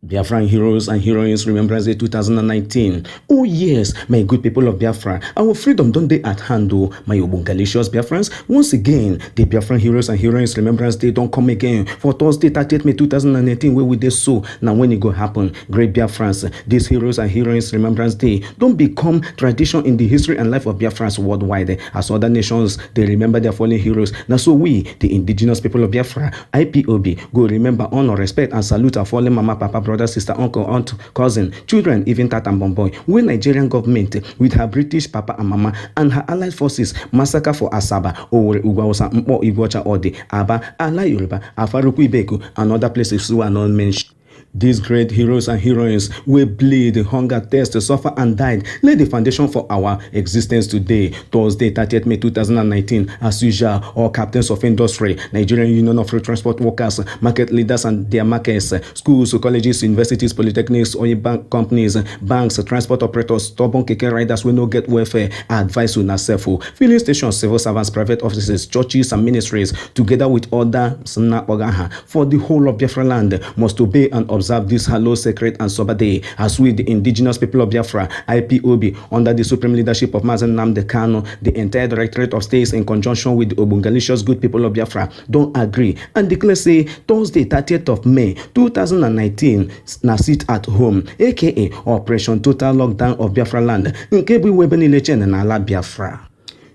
Biafran heroes and heroines Remembrance Day 2019. Oh yes, my good people of Biafra, our freedom don't they at hand, oh, my obungalicious Biafrans. Once again, the Biafran heroes and heroines Remembrance Day don't come again for Thursday 30th May 2018. Where will they so? Now when it go happen, great Biafrans, these heroes and heroines Remembrance Day don't become tradition in the history and life of Biafrans worldwide. As other nations, they remember their fallen heroes. Now so we, the indigenous people of Biafra, Ipob, go remember, honor, respect, and salute our fallen mama, papa, brother, sister, uncle, aunt, cousin, children, even tat and bomboy. When Nigerian government with her British papa and mama and her allied forces massacre for Asaba, Owerri, Ugwaosa, Mpo, Igbocha, Ode, Aba, Ala Yoruba, Afaruku, Ibeku, and other places who are not mentioned. These great heroes and heroines will bleed, hunger, thirst, suffer, and died. Lay the foundation for our existence today. Thursday, 30th May 2019. As usual, all captains of industry, Nigerian Union of Road Transport Workers, market leaders and their markets, schools, colleges, universities, polytechnics, oil bank companies, banks, transport operators, stubborn keke riders will not get welfare. Advice on ourselves. Filling stations, civil servants, private offices, churches, and ministries, together with other for the whole of Biafra land, must obey and observe this hallowed, sacred, and sober day, as we, the indigenous people of Biafra, Ipob, under the supreme leadership of Mazen Nnamdi Kanu, the entire Directorate of States, in conjunction with the Obungalicious good people of Biafra, don't agree and declare, say, Thursday, 30th of May 2019, na sit at home, aka Operation Total Lockdown of Biafra land, nke bụ iwebe niile chen na ala Biafra.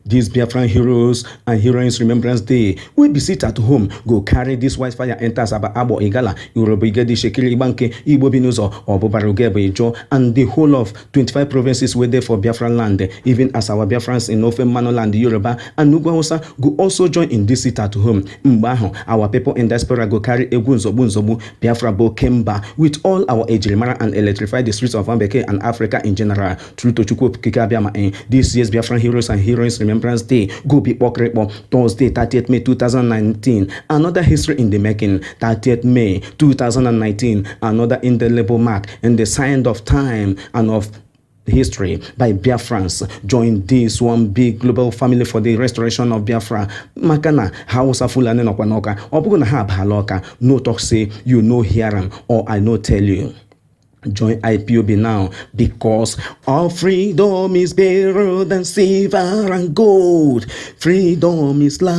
These Biafran heroes and heroines Remembrance Day will be sit at home, go carry this white fire enter Saba Abo Igala, Yoruba Igedi Shekiri Ibanke, Igbo Binuzo, or Bobarugebe Ijo, and the whole of 25 provinces were there for Biafran land, even as our Biafrans in Ofe Manoland, Yoruba, and Nugwaosa go also join in this sit at home. Mbaho, our people in diaspora go carry Egunzobu, Biafra Bo Kemba, with all our Ejirimara and electrify the streets of Ambeke and Africa in general. Through Tochukwu Kikabiama, this year's Biafran heroes and heroines Remembrance Day go be Pokrepo Thursday 30th May 2019. Another history in the making. 30th May 2019. Another indelible mark in the sign of time and of history by Biafrans. Join this one big global family for the restoration of Biafra. Makana Hausa Fulani Nokwanoka Obuguna Hab Haloka. No talk say you know hear am or I no tell you. Join Ipob now, because our freedom is better than silver and gold. Freedom is life.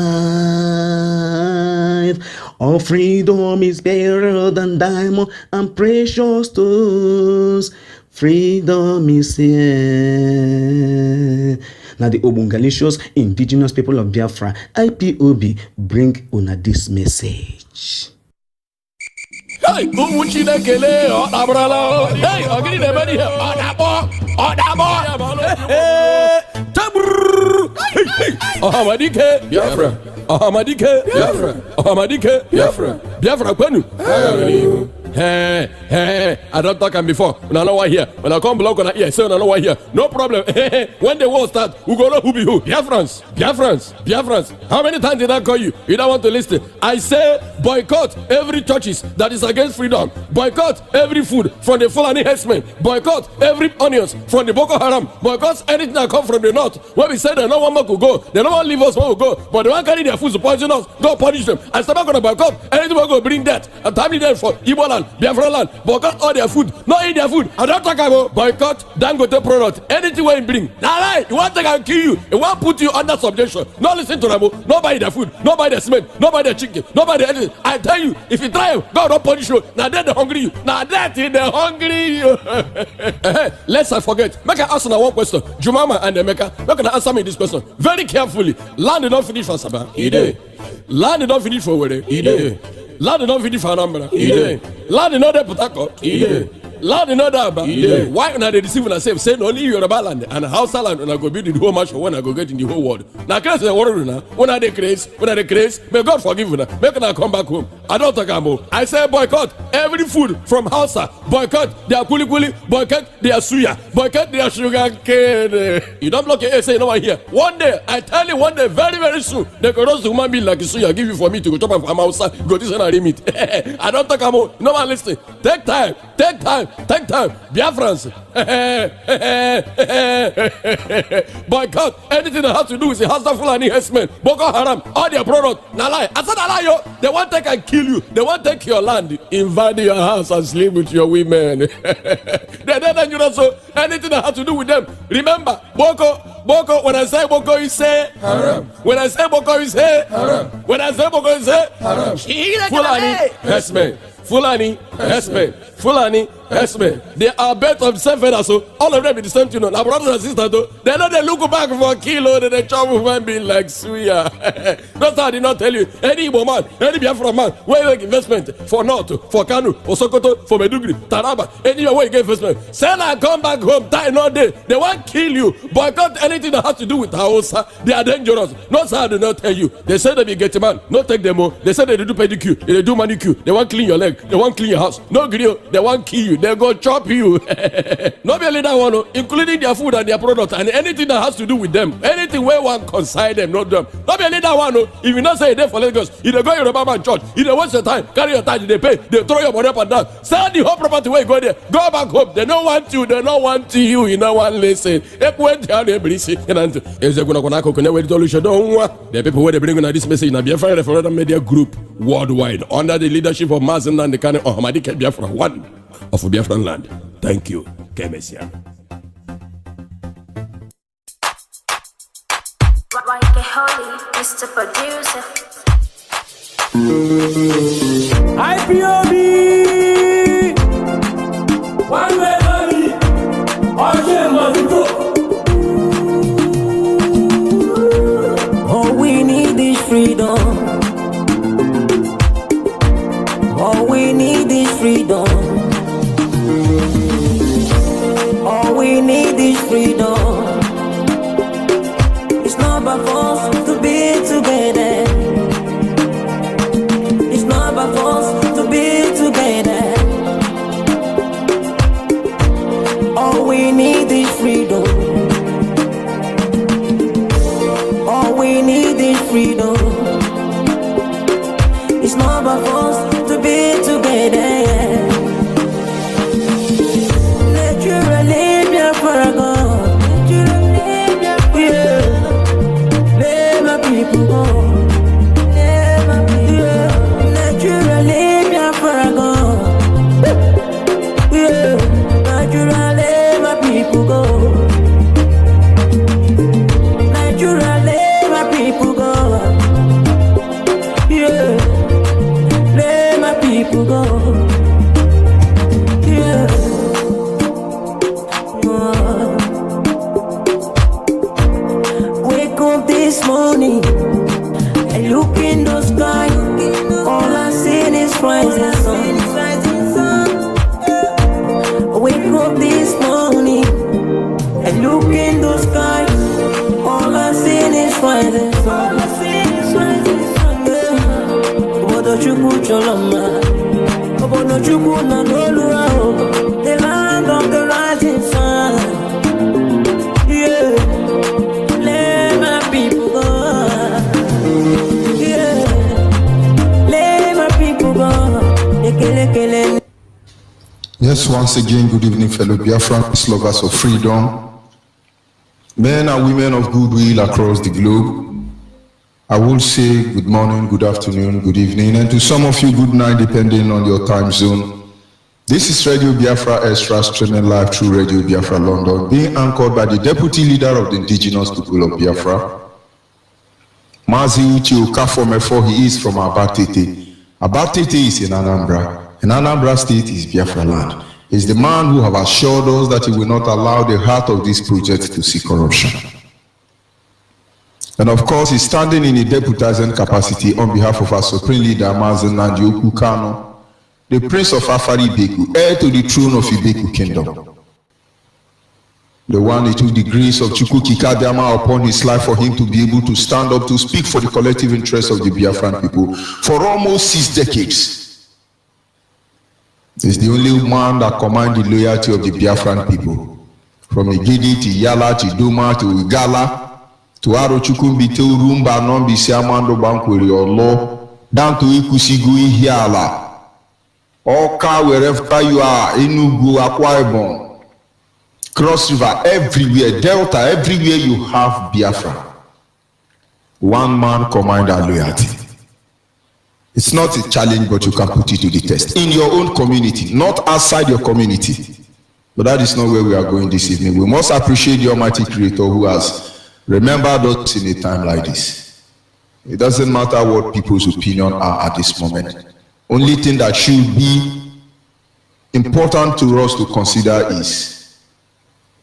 Our freedom is better than diamond and precious stones. Freedom is here. Now the Obungalicious indigenous people of Biafra, Ipob, bring una this message. Hey, Chinekele, Abrala. Hey, agree the money here. Ahamadike, Biafra. Ahamadike, Biafra. Ahamadike, Biafra. Biafra, Kwenu. Hey, I don't talk him before. When I know why here. When I come block on here, say I know why here. No problem. When the war start, we go know who be who. Biafrans. How many times did I call you? You don't want to listen. I say boycott every churches that is against freedom. Boycott every food from the Fulani herdsmen. Boycott every onions from the Boko Haram. Boycott anything that come from the north. When we say they no one more could go, they no one leave us where we go, but they want carry their food to poison us. Go punish them. I start gonna boycott anything will go bring death. And time there for Igbo land. Biafra land, boycott all their food, not eat their food. I don't talk about boycott Dangote product, anything where you bring. Now lie, you want to take and kill you, you want to put you under subjection. No listen to them, no buy their food, no buy their cement, no buy their chicken, no buy their anything. I tell you, if you try, God don't punish you. Now they're hungry you. Now that is the hungry you. Let's I forget. Make an answer now one question. Jumama and Emeka, make an answer me this question very carefully. Land did not finish for Sabah. Land did not finish for Wede. Land did not finish for Anambra. Land did not there Port Harcourt. Land did not there Aba. Why when they deceive themselves, saying only Yoruba land and Hausa land when I go build the whole match when I go get in the whole world. Now crazy the world now. When are they crazy? May God forgive you now. Make them come back home. I don't talk about. I say boycott every food from Hausa. Boycott their kuli, boycott their suya, boycott their sugar cane. You don't block your ear, say no one here. One day, I tell you, one day, very, very soon, they could roast human being like a suya, give you for me to go chop from Hausa, go this and I limit. I don't talk about. No one listen. Take time. time. Biafrans. Boycott anything that has to do with the Hausa Fulani herdsmen, Boko Haram, all their products. Na lie. I said na lie, yo. They want to take and kill you. They want to take your land, invade your house and sleep with your women. They're dangerous. So anything that has to do with them. Remember, Boko. When I say Boko, you say haram. When I say Boko, you say haram. When I say Boko, you say haram. Fulani herdsmen. Fulani herdsmen. Fulani herdsmen. They are bet of self-feather, so all of them be the same thing. Our brothers and sisters, though, they know they look back for a kilo, they chop human being like suya. That's how I did not tell you. Any Igbo man, any Biafra man, where you make investment for North, for Kanu, for Sokoto, for Medugri, Taraba, anywhere where you get investment. Sell and come back home, die no day. They won't kill you. Boycott anything that has to do with Hausa. They are dangerous. No, sir, I do not tell you. They say they be get a man, no take them all. They say they do pedicure, they do manicure. They won't clean your leg, they won't clean your house. No grill, they won't kill you. They go chop you. Not only that one, including their food and their product and anything that has to do with them. Anything where one consign them, not them. Not only that one, if you not say a day for Lagos, if they go to Yoruba man church, if they waste your time, carry your time, they pay, they throw your money up and down. Sell the whole property where you go there. Go back home. They don't want you. They don't want you. You know one listen. The people where they bring on this message in a Biafran referendum media group worldwide under the leadership of Mazen and the Kane Ahmadi Biafra, one of Biafran land. Thank you, Kemesia. Mr. Producer. Ipob. One way only. All must go. All we need is freedom. All we need is freedom. All we need is freedom. It's not by force to be together. It's not by force to be together. All we need is freedom. All we need is freedom. It's not by force to be together. Naturally, Biafra go. Let my people go. Naturally, Biafra go. Naturally, my people go. Naturally, my people go. Let my people go. Wake up this morning, I look in the sky. All I see is rising sun. Wake up this morning, I look in the sky. All I see is rising sun. Obodo Chukwu Choloma, Obodo Chukwu na Nolua, the land of the rising sun. Yeah, let my people go. Yeah, let my people go. Yes, once again, good evening, fellow Biafran lovers of freedom, men and women of goodwill across the globe. I will say good morning, good afternoon, good evening, and to some of you, good night, depending on your time zone. This is Radio Biafra Extra, streaming live through Radio Biafra London, being anchored by the Deputy Leader of the Indigenous People of Biafra, Mazi Uche Okafomefo. He is from Abatete. Abatete is in Anambra. And Anambra State is Biafra land. He's the man who have assured us that he will not allow the heart of this project to see corruption. And of course, he's standing in a deputizing capacity on behalf of our Supreme Leader, Mazen Nandioku Kano, the Prince of Afari Beku, heir to the throne of Ibeku Kingdom. The one who took the grace of Chukwu Kikadama upon his life for him to be able to stand up to speak for the collective interests of the Biafran people for almost 6 decades. He's the only man that commands the loyalty of the Biafran people. From Igedi to Yala to Duma to Igala to Arochukumbi to Rumba Nombi Siamando Bankweri or Law down to Ikusigu Ihiala. Oka, wherever you are, Enugu, Akwa Ibom, Cross River, everywhere, Delta, everywhere you have Biafra. One man command and loyalty. It's not a challenge, but you can put it to the test. In your own community, not outside your community. But that is not where we are going this evening. We must appreciate the Almighty Creator who has remembered us in a time like this. It doesn't matter what people's opinions are at this moment. Only thing that should be important to us to consider is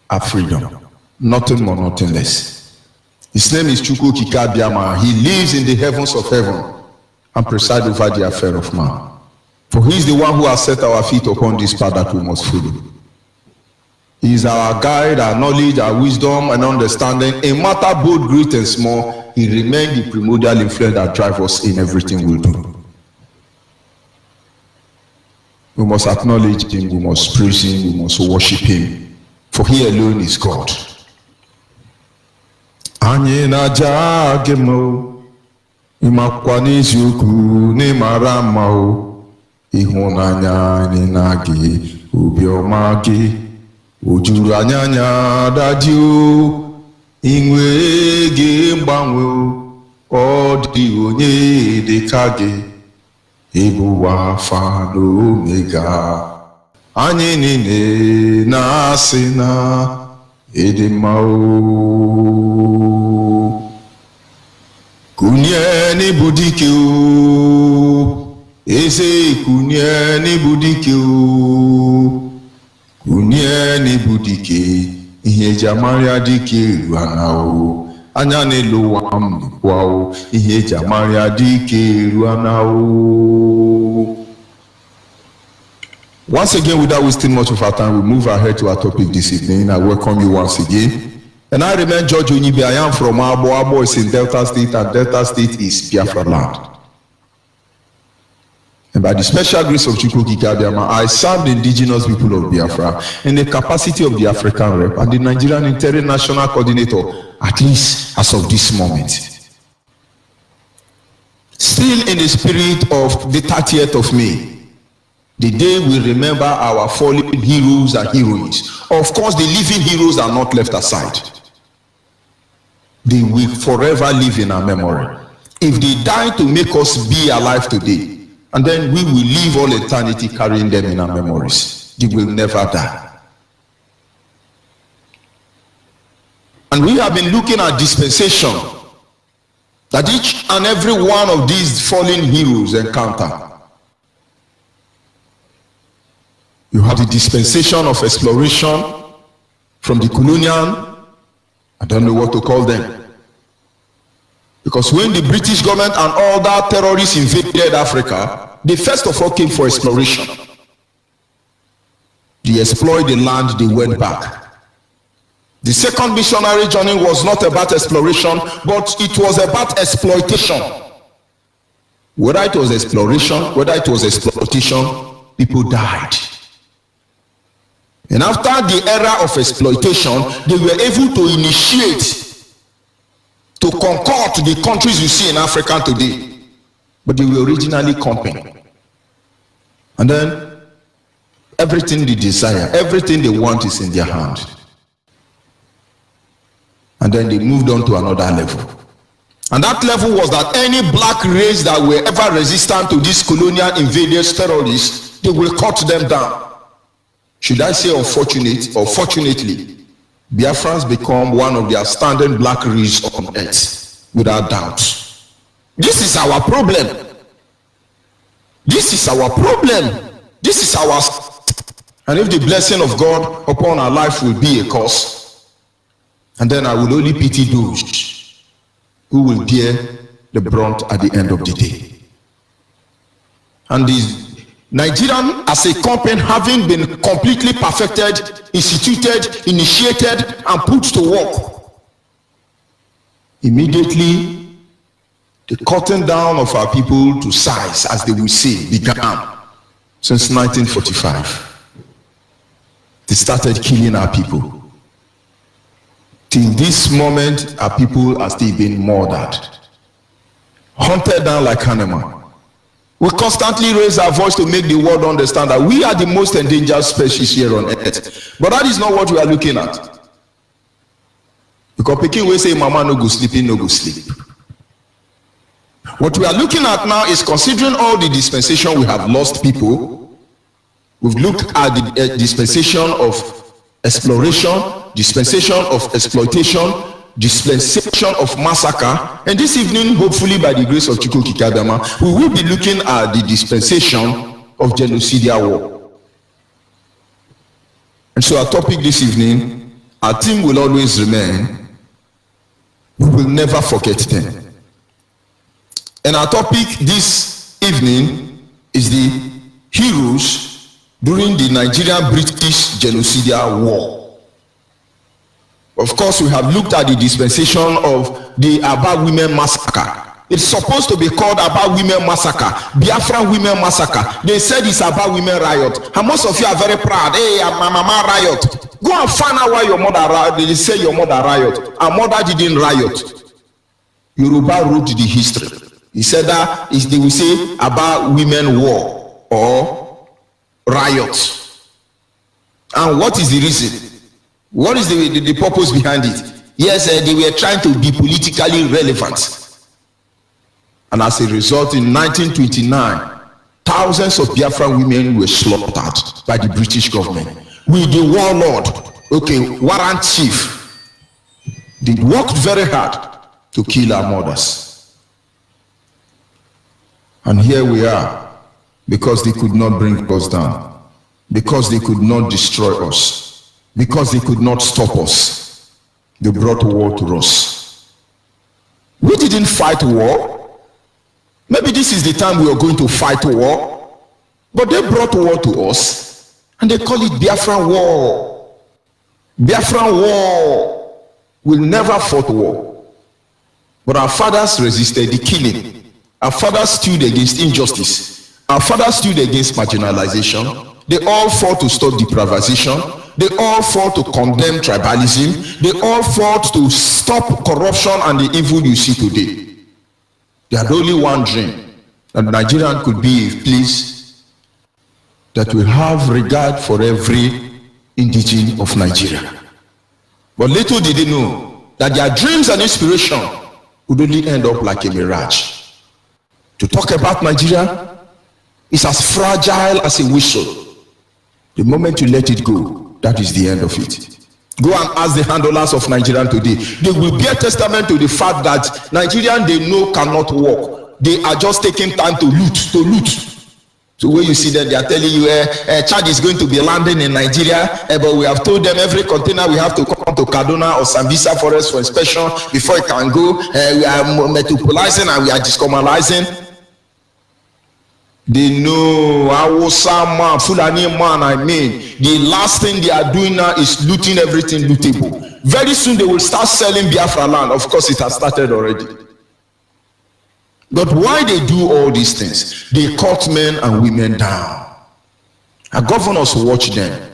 our freedom. Nothing more, nothing less. His name is Chukwu Kikabiama. He lives in the heavens of heaven and presides over the affair of man. For he is the one who has set our feet upon this path that we must follow. He is our guide, our knowledge, our wisdom, and understanding. In matter both great and small, he remains the primordial influence that drives us in everything we do. We must acknowledge him, we must praise him, we must worship him, for he alone is God. Anyị na-aja gị mma, ịmakwa n'eziokwu n'ịmara mma o, ịhụnanya anyị na gị, obiọma gị, o juru anyị anya dadị o, inwe gị mgbanwe o, ọ dị onye dị ka gị, ịbụ Alfa na Omega. Anyị niile na-asị na ịdị mma o. Kunye n'ịbụ dike o, eze kunye n'ịbụ dike o, kunye n'ịbụ dike, ihe eji amarịa dike eru ana o, anya n'elu ụwa m dịkwa o, ihe eji amarịa dike eru ana o. Once again, without wasting much of our time, we move ahead to our topic this evening. I welcome you once again. And I remain George Onyibe. I am from Abo. Abo is in Delta State, and Delta State is Biafra land. And by the special grace of Chukwu Kikabiama, I serve the indigenous people of Biafra in the capacity of the African rep and the Nigerian international coordinator, at least as of this moment. Still in the spirit of the 30th of May, the day we remember our fallen heroes and heroines. Of course, the living heroes are not left aside. They will forever live in our memory. If they die to make us be alive today, and then we will live all eternity carrying them in our memories. They will never die. And we have been looking at dispensation that each and every one of these fallen heroes encounter. You have the dispensation of exploration from the colonial, I don't know what to call them. Because when the British government and all that terrorists invaded Africa, they first of all came for exploration. They explored the land, they went back. The second missionary journey was not about exploration, but it was about exploitation. Whether it was exploration, whether it was exploitation, people died. And after the era of exploitation, they were able to initiate, to conquer the countries you see in Africa today. But they were originally company. And then everything they desire, everything they want is in their hand. And then they moved on to another level. And that level was that any black race that were ever resistant to these colonial invaders, terrorists, they will cut them down. Should I say unfortunate or fortunately, Biafrans become one of the outstanding black race on earth, without doubt. This is our problem. This is our problem. This is our... And if the blessing of God upon our life will be a cause, and then I will only pity those who will bear the brunt at the end of the day. And these Nigerian as a company, having been completely perfected, instituted, initiated, and put to work, immediately the cutting down of our people to size, as they will say, began since 1945. They started killing our people. Till this moment, our people are still being murdered, hunted down like animals. We constantly raise our voice to make the world understand that we are the most endangered species here on earth. But that is not what we are looking at. Because Peking will say, Mama no go sleeping, no go sleep. What we are looking at now is, considering all the dispensation we have lost people, we've looked at the dispensation of exploration, dispensation of exploitation, dispensation of massacre, and this evening, hopefully by the grace of Chukwu Kikadama, we will be looking at the dispensation of genocidal war. And so our topic this evening, our theme will always remain, we will never forget them. And our topic this evening is the heroes during the Nigerian-British genocidal war. Of course, we have looked at the dispensation of the Aba women massacre. It's supposed to be called Aba women massacre, Biafran women massacre. They said it's Aba women riot. And most of you are very proud. Hey, my mama riot. Go and find out why your mother riot. They say your mother riot. Our mother didn't riot. Yoruba wrote the history. He said that they will say about women war or riot. And what is the reason? What is the purpose behind it? Yes, they were trying to be politically relevant. And as a result, in 1929, thousands of Biafran women were slaughtered by the British government. With the warlord, warrant chief, they worked very hard to kill our mothers. And here we are, because they could not bring us down, because they could not destroy us, because they could not stop us. They brought war to us. We didn't fight war. Maybe this is the time we are going to fight war, but they brought war to us, and they call it Biafran war. Biafran war. We never fought war, but our fathers resisted the killing. Our fathers stood against injustice. Our fathers stood against marginalization. They all fought to stop deprivation. They all fought to condemn tribalism. They all fought to stop corruption and the evil you see today. They had only one dream, that Nigerian could be a place that will have regard for every indigene of Nigeria. But little did they know that their dreams and inspiration would only end up like a mirage. To talk about Nigeria is as fragile as a whistle. The moment you let it go, that is the end of it. Go and ask the handlers of Nigerian today. They will bear testament to the fact that Nigerian they know cannot work. They are just taking time to loot. So when you see them, they are telling you, Chad is going to be landing in Nigeria, but we have told them every container we have to come to Kaduna or Sambisa Forest for inspection before it can go. We are metropolizing and we are discommunalizing. They know Hausa man, Fulani man, the last thing they are doing now is looting everything lootable. Very soon they will start selling Biafra land. Of course, it has started already. But why they do all these things? They cut men and women down. Our governors watch them.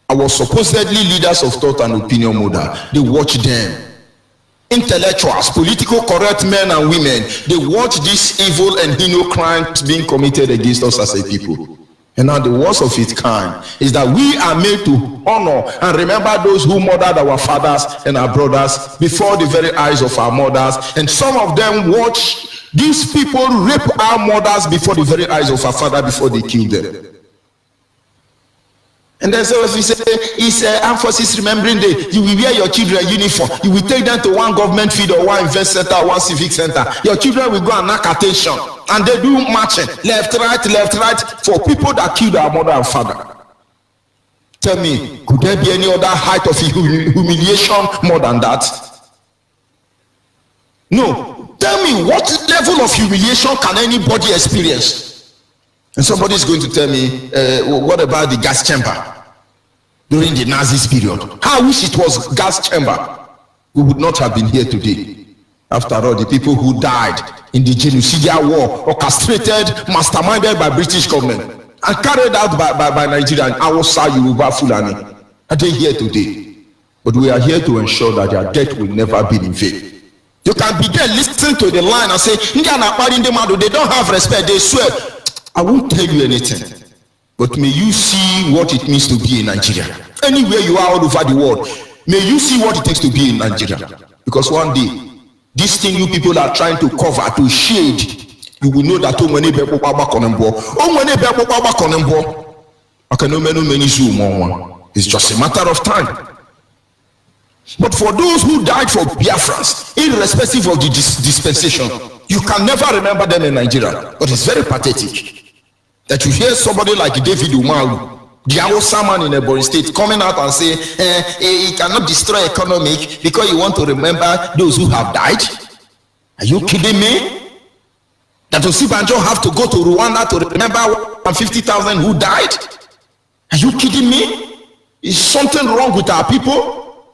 Our supposedly leaders of thought and opinion model, they watch them. Intellectuals, political correct men and women, they watch this evil and heinous crimes being committed against us as a people. And now the worst of its kind is that we are made to honor and remember those who murdered our fathers and our brothers before the very eyes of our mothers. And some of them watch these people rape our mothers before the very eyes of our father before they kill them. And then so if we say it's Armed Forces Remembering Day, you will wear your children uniform, you will take them to one government field or one event center or one civic center. Your children will go and knock attention, and they do marching left, right for people that killed our mother and father. Tell me, could there be any other height of humiliation more than that? No. Tell me, what level of humiliation can anybody experience? And somebody is going to tell me, what about the gas chamber during the Nazis period? I wish it was gas chamber. We would not have been here today. After all, the people who died in the genocidal war, orchestrated, masterminded by British government, and carried out by Nigerian, Hausa, Yoruba, Fulani, are they here today? But we are here to ensure that their death will never be in vain. You can be there listening to the line and say, they don't have respect, they swear. I won't tell you anything, but may you see what it means to be in Nigeria. Anywhere you are all over the world, may you see what it takes to be in Nigeria. Because one day, this thing you people are trying to cover, to shade, you will know that it's just a matter of time. But for those who died for Biafrans, irrespective of the dispensation, you can never remember them in Nigeria. But it's very pathetic that you hear somebody like David Umaru, the Hausa man in Ebonyi State, coming out and say, he cannot destroy economic because you want to remember those who have died. Are you kidding me? That Osibanjo have to go to Rwanda to remember 150,000 who died? Are you kidding me? Is something wrong with our people?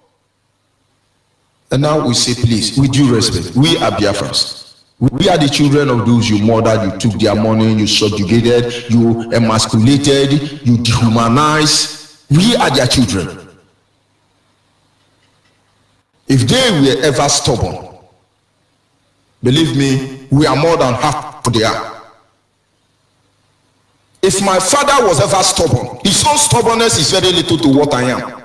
And now we say, please, with due respect, we are Biafrans. We are the children of those you murdered, you took their money, you subjugated, you emasculated, you dehumanized. We are their children. If they were ever stubborn, believe me, we are more than half what they are. If my father was ever stubborn, his own stubbornness is very little to what I am.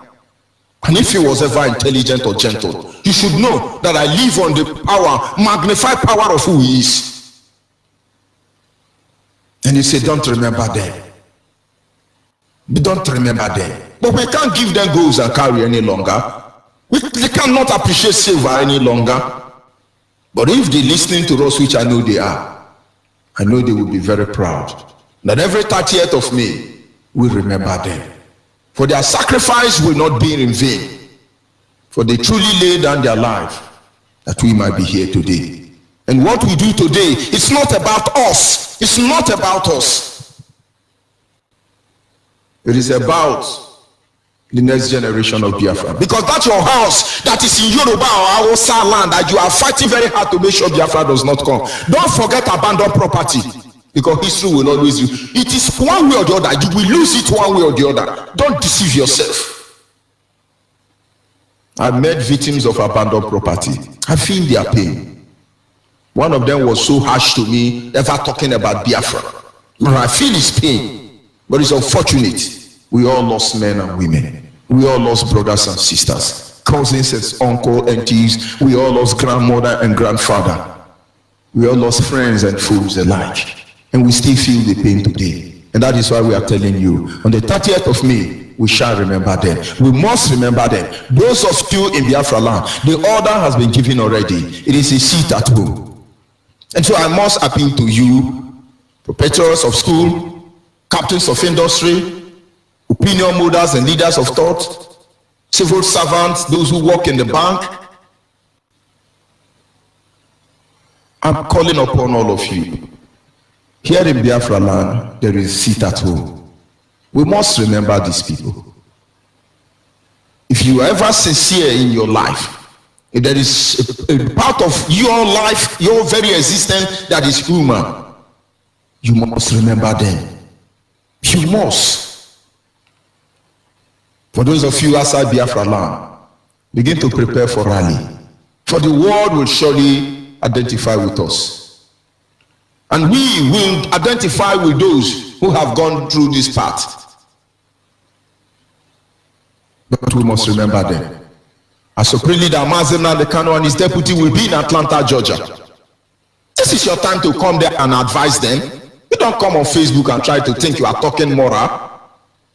And if he was ever intelligent or gentle, you should know that I live on the power, magnified power of who he is. And he said, don't remember them. Don't remember them. But we can't give them goals and carry any longer. They cannot appreciate silver any longer. But if they're listening to us, which I know they are, I know they will be very proud that every 30th of May, we remember them. For their sacrifice will not be in vain. For they truly laid down their life that we might be here today. And what we do today, it's not about us. It's not about us. It is about the next generation of Biafra. Because that's your house that is in Yoruba or Hausa land that you are fighting very hard to make sure Biafra does not come. Don't forget abandoned property. Because history will always do. It is one way or the other. You will lose it one way or the other. Don't deceive yourself. I met victims of abandoned property. I feel their pain. One of them was so harsh to me, ever talking about Biafra. I feel his pain. But it's unfortunate. We all lost men and women. We all lost brothers and sisters, cousins and uncle, aunties. We all lost grandmother and grandfather. We all lost friends and foes alike. And we still feel the pain today. And that is why we are telling you, on the 30th of May, we shall remember them. We must remember them. Those of you in Biafra land, the order has been given already. It is a seat at home. And so I must appeal to you, perpetuals of school, captains of industry, opinion holders and leaders of thought, civil servants, those who work in the bank. I'm calling upon all of you. Here in Biafra land, there is a seat at home. We must remember these people. If you are ever sincere in your life, if there is a part of your life, your very existence that is human, you must remember them. You must. For those of you outside Biafra land, begin to prepare for rally. For the world will surely identify with us. And we will identify with those who have gone through this path. But we must remember them. As Supreme Leader Mazen Kano and his deputy will be in Atlanta, Georgia. This is your time to come there and advise them. You don't come on Facebook and try to think you are talking moral.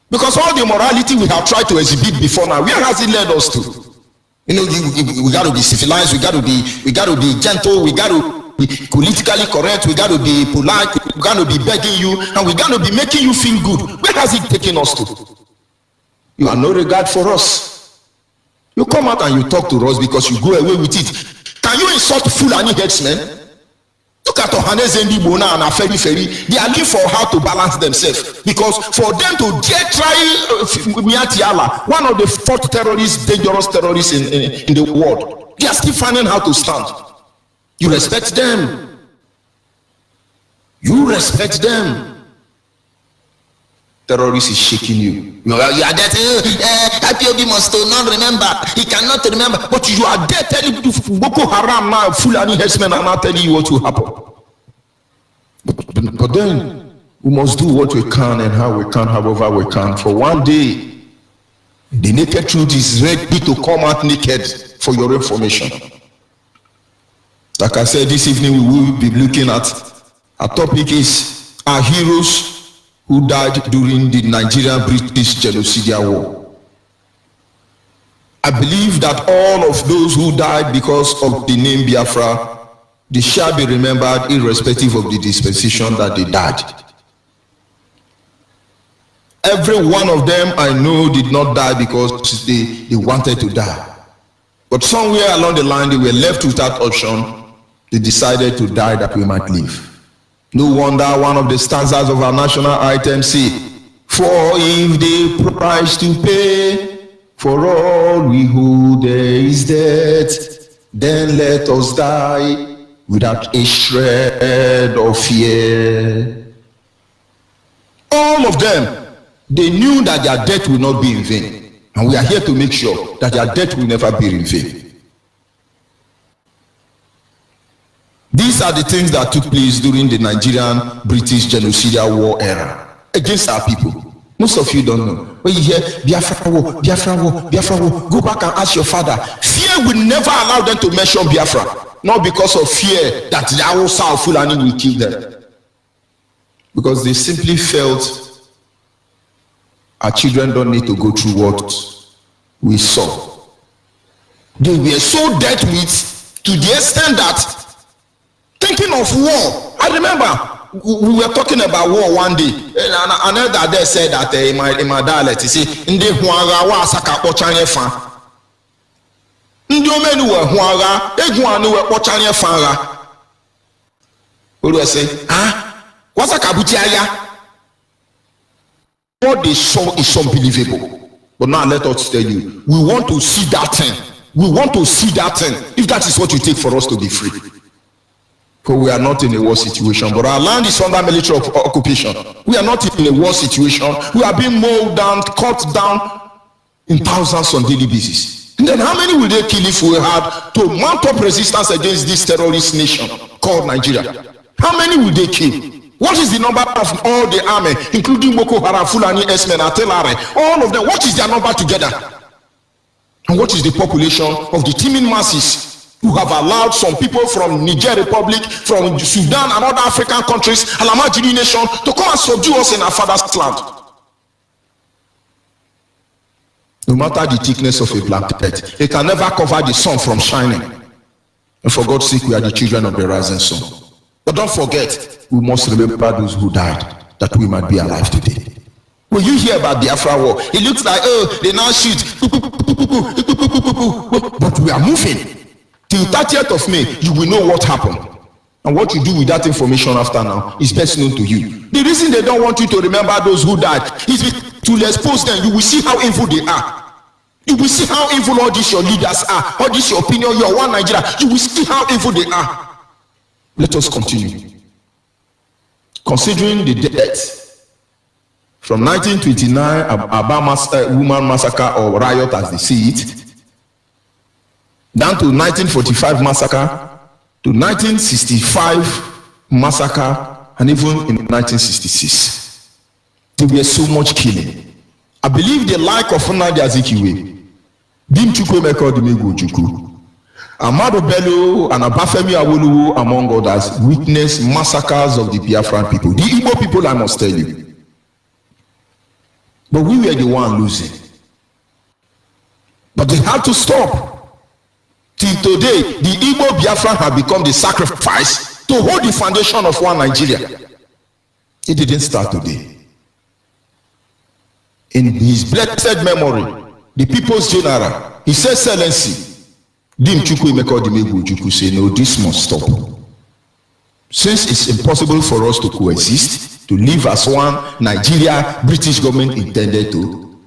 Because all the morality we have tried to exhibit before now, where has it led us to? You know, we got to be civilized, we got to be gentle, we got to be politically correct, we got to be polite, we got to be begging you, and we got to be making you feel good. Where has it taken us to? You have no regard for us. You come out and you talk to us because you go away with it. Can you insult Fulani headsmen? Look at Ohanes and Bona and Aferi Ferry. They are looking for how to balance themselves. Because for them to dare try Miatiala, one of the fourth dangerous terrorists in the world, they are still finding how to stand. You respect them. You respect them. Terrorist is shaking you. You are there. Ipob must not remember. He cannot remember. But you are there telling Boko Haram now, Fulani headsmen are not telling you what will happen. But then We must do what we can and how we can, however we can. For one day, the naked truth is ready to come out naked for your information. Like I said, this evening we will be looking at our topic is our heroes who died during the Nigerian-British Genocidial War. I believe that all of those who died because of the name Biafra, they shall be remembered irrespective of the dispensation that they died. Every one of them I know did not die because they wanted to die. But somewhere along the line, they were left without option. They decided to die that we might live. No wonder one of the stanzas of our national anthem say, for if the price to pay for all we hold there is death, then let us die without a shred of fear. All of them, they knew that their death will not be in vain. And we are here to make sure that their death will never be in vain. These are the things that took place during the Nigerian-British Genocidial War era against our people. Most of you don't know. When you hear Biafra war, Biafra war, Biafra war, go back and ask your father. Fear will never allow them to mention Biafra. Not because of fear that the Hausa or Fulani will kill them. Because they simply felt our children don't need to go through what we saw. They were so dead with to the extent that thinking of war. I remember we were talking about war one day, and another day said that in my dialect, you see, in the Huanga wa saka pochanye fan. Ndi omenu we Huanga, eguanu we pochanye fan ra. What do I say? What's kabuti. What they saw is unbelievable. But now let us tell you, we want to see that thing. We want to see that thing. If that is what you take for us to be free. For we are not in a war situation, but our land is under military occupation. We are not in a war situation. We are being mowed down, cut down in thousands on daily basis. And then how many will they kill if we had to mount up resistance against this terrorist nation called Nigeria? How many will they kill? What is the number of all the army, including Boko Haram, Fulani, Esmen, Atelare, all of them? What is their number together? And what is the population of the teeming masses who have allowed some people from Niger Republic, from Sudan and other African countries, Alamajiri nation, to come and subdue us in our father's land? No matter the thickness of a blanket, it can never cover the sun from shining. And for God's sake, we are the children of the rising sun. But don't forget, we must remember those who died, that we might be alive today. When you hear about the Biafra war, it looks like, oh, they now shoot. But we are moving. Till 30th of May, you will know what happened. And what you do with that information after now is best known to you. The reason they don't want you to remember those who died is to expose them. You will see how evil they are. You will see how evil all these your leaders are. All this your opinion, your one Nigeria. You will see how evil they are. Let us continue. Considering the deaths from 1929, Aba woman massacre or riot as they see it, down to 1945 massacre, to 1965 massacre, and even in 1966. There was so much killing. I believe the like of Nnamdi Azikiwe, Dim Chukwuemeka Odumegwu, Amadu Bello and Abafemi Awolowo, among others, witnessed massacres of the Biafran people. The Igbo people, I must tell you. But we were the one losing. But they had to stop. Till today, the Igbo Biafran have become the sacrifice to hold the foundation of one Nigeria. It didn't start today. In his blessed memory, the People's General, His Excellency, Dim Chukwuemeka Odumegwu say, no, this must stop. Since it's impossible for us to coexist, to live as one Nigeria, British government intended to,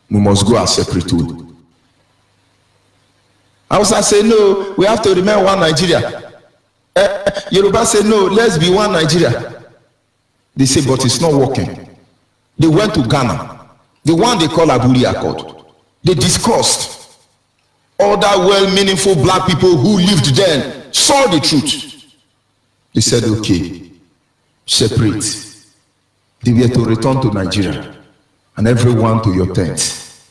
we must go our separate way. Hausa say, no, we have to remain one Nigeria. Yoruba say, no, let's be one Nigeria. They say, but it's not working. They went to Ghana, the one they call Aburi Accord. They discussed. Other well-meaningful black people who lived then saw the truth. They said, okay, separate. They were to return to Nigeria and everyone to your tents.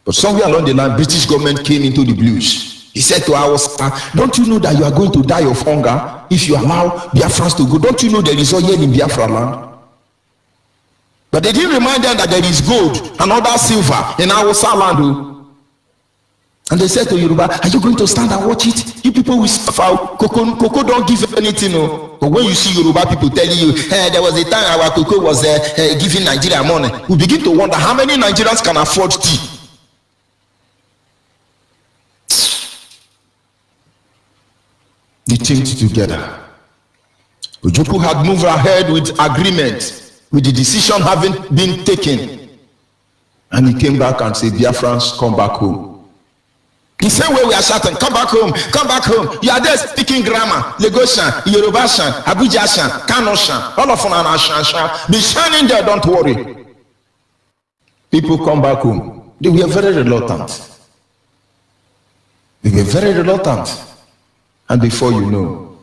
But somewhere along the line, British government came into the blues. He said to our staff, don't you know that you are going to die of hunger if you allow Biafrans to go? Don't you know there is oil in Biafra land? But they didn't remind them that there is gold and other silver in our land. And they said to Yoruba, are you going to stand and watch it? You people will suffer. Cocoa don't give anything. No. But when you see Yoruba people telling you, hey, there was a time our cocoa was giving Nigeria money, we begin to wonder how many Nigerians can afford tea. They teamed together. Ojukwu had moved ahead with agreement, with the decision having been taken. And he came back and said, Biafrans, come back home. The same way we are shouting, come back home, come back home. You are there speaking grammar, Lagosian, Yorubashan, Abujashan, Kanoshan, all of them are Shan. Be shining there, don't worry. People come back home. They were very reluctant. They were very reluctant. And before you know,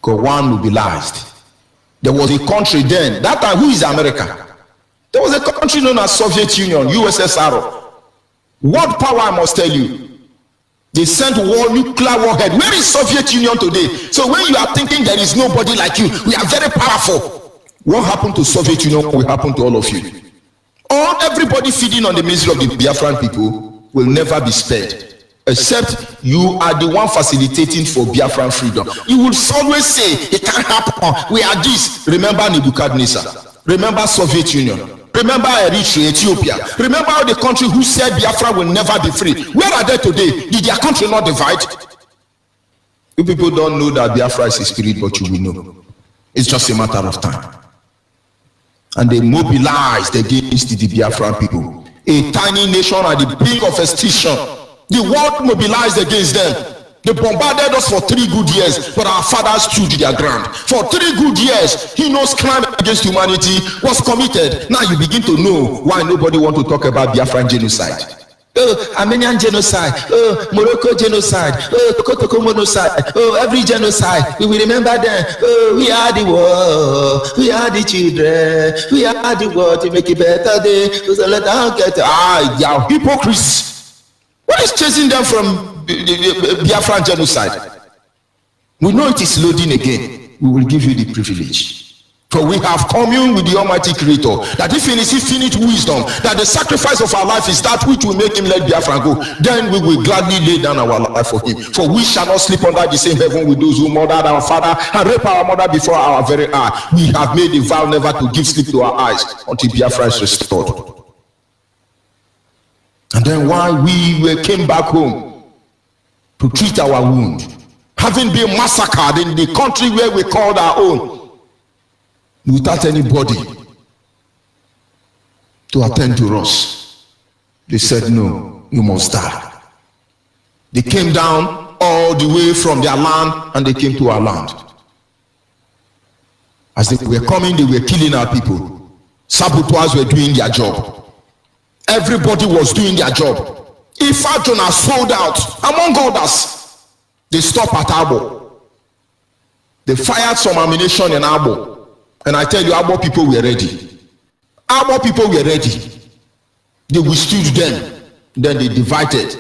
Gowon mobilized. There was a country then, that time, who is America? There was a country known as Soviet Union, USSR. World power, I must tell you. They sent nuclear warhead. Where is Soviet Union today? So when you are thinking there is nobody like you, we are very powerful. What happened to Soviet Union will happen to all of you. Everybody feeding on the misery of the Biafran people will never be spared. Except you are the one facilitating for Biafran freedom. You will always say, it can't happen. We are this. Remember Nebuchadnezzar. Remember Soviet Union. Remember Eritrea, Ethiopia. Remember how the country who said Biafra will never be free. Where are they today? Did their country not divide? You people don't know that Biafra is a spirit, but you will know. It's just a matter of time. And they mobilized against the Biafran people. A tiny nation at the brink of extinction. The world mobilized against them. They bombarded us for 3 good years, but our fathers stood their ground. For 3 good years, heinous crime against humanity was committed. Now you begin to know why nobody wants to talk about Biafran genocide. Armenian genocide, Morocco genocide, Toko genocide, every genocide, we will remember them. We are the world, we are the children, we are the world to make it better day. So let them get they are hypocrites. What is chasing them from the Biafran genocide? We know it is loading again. We will give you the privilege. For we have communed with the Almighty Creator, that if he is infinite wisdom, that the sacrifice of our life is that which will make him let Biafran go, then we will gladly lay down our life for him. For we shall not sleep under the same heaven with those who murdered our father and rape our mother before our very eye. We have made a vow never to give sleep to our eyes until Biafra is restored. And then while we came back home to treat our wound, having been massacred in the country where we called our own, without anybody to attend to us, they said, no, you must die. They came down all the way from their land and they came to our land. As they were coming, they were killing our people. Saboteurs were doing their job. Everybody was doing their job. Ipob sold out, among others. They stopped at Abo. They fired some ammunition in Abo. And I tell you, Abo people were ready. Abo people were ready. They withstood them. Then they divided.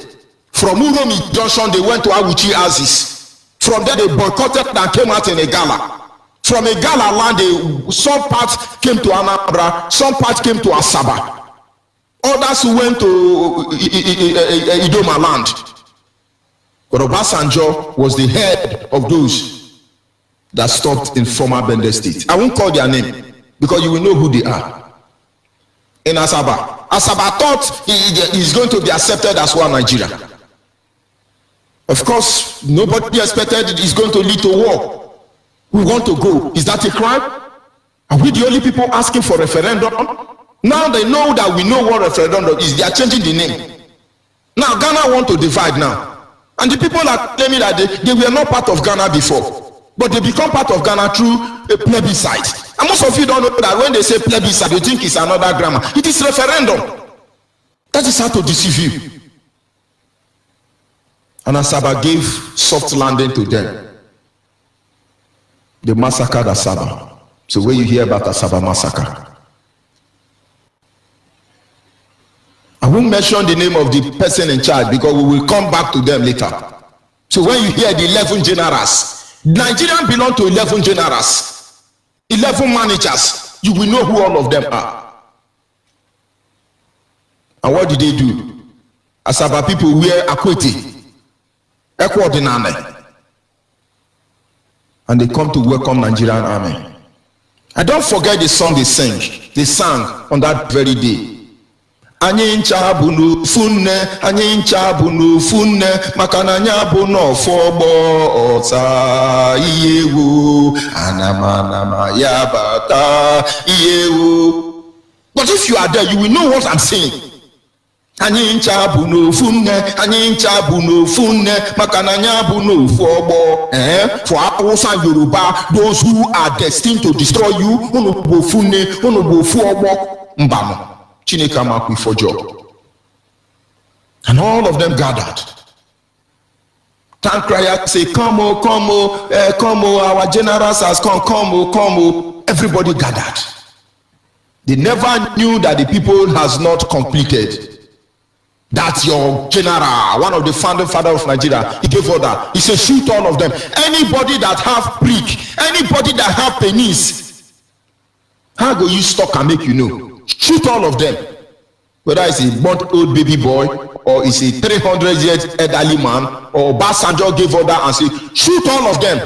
From Uromi Junction, they went to Awuchi Aziz. From there, they boycotted and came out in a gala. From a gala land, some parts came to Anambra, some parts came to Asaba. Others went to Idoma land. But Obasanjo was the head of those that stopped in former Bende State. I won't call their name because you will know who they are. In Asaba. Asaba thought he is going to be accepted as one Nigeria. Of course, nobody expected it is going to lead to war. We want to go. Is that a crime? Are we the only people asking for referendum? Now they know that we know what referendum is. They are changing the name. Now Ghana want to divide now. And the people are claiming that they were not part of Ghana before. But they become part of Ghana through a plebiscite. And most of you don't know that when they say plebiscite, you think it's another grammar. It is referendum. That is how to deceive you. And Asaba gave soft landing to them. They massacred Asaba. So when you hear about Asaba massacre, I won't mention the name of the person in charge because we will come back to them later. So when you hear the 11 generals, Nigerian belong to 11 generals, 11 managers, you will know who all of them are. And what did they do? Asaba people wear akwete, ekwadinane, and they come to welcome Nigerian army. And don't forget the song they sang on that very day. Anyị ncha bụ n'ofunne, anyị ncha bụ n'ofunne, maka na anyị bụ n'ọfọgbọ ọta iyewo, anama ya bata iyewo. But if you are there, you will know what I'm saying. Anyị ncha bụ n'ofunne, anyị ncha bụ n'ofunne, maka na anyị bụ n'ọfọgbọ. For Hausa and Yoruba, those who are destined to destroy you, unu bụ ofunne, unu bụ ọfọgbọ mbano. Chineke amakwi for job. And all of them gathered. Tank crier say, come oh, come oh, come oh, our generals has come oh, come oh. Everybody gathered. They never knew that the people has not completed. That's your general, one of the founding fathers of Nigeria. He gave order. He said, shoot all of them. Anybody that have prick, anybody that have penis, how go you stock and make you know? Shoot all of them. Whether it's a burnt old baby boy or it's a 300 years elderly man, or Basanjo gave order and said, shoot all of them.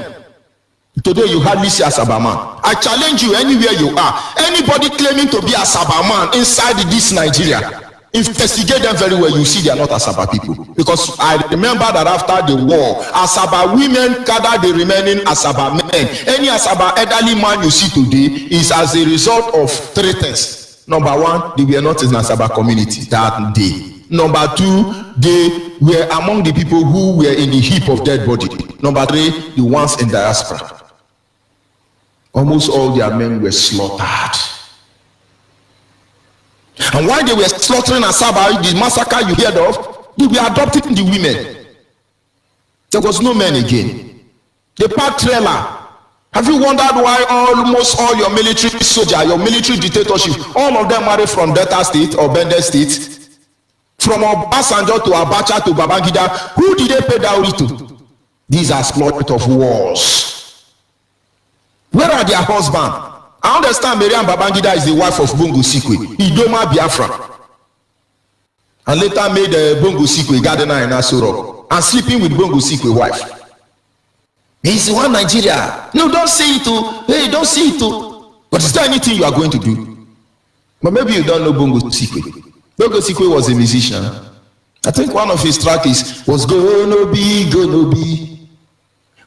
Today you hardly see Asaba man. I challenge you anywhere you are. Anybody claiming to be Asaba man inside this Nigeria, investigate them very well. You see they are not Asaba people. Because I remember that after the war, Asaba women gathered the remaining Asaba men. Any Asaba elderly man you see today is as a result of three things. Number one, they were not in Asaba community that day. Number two, they were among the people who were in the heap of dead body. Number three, the ones in diaspora. Almost all their men were slaughtered. And while they were slaughtering Asaba, the massacre you heard of, they were adopting the women. There was no men again. They packed trailer. Have you wondered why almost all your military soldiers, your military dictatorship, all of them married from Delta State or Bende State? From Obasanjo to Abacha to Babangida, who did they pay dowry to? These are exploit of wars. Where are their husbands? I understand Miriam Babangida is the wife of Bongo Sikwe, Idoma Biafran. And later made Bongo Sikwe gardener in Asoro and sleeping with Bongo Sikwe wife. He's one Nigeria. No, don't say it to. Hey, don't say it to. But is there anything you are going to do? But maybe you don't know Bongo Sikwe. Bongo Sikwe was a musician. I think one of his tracks was gonna be.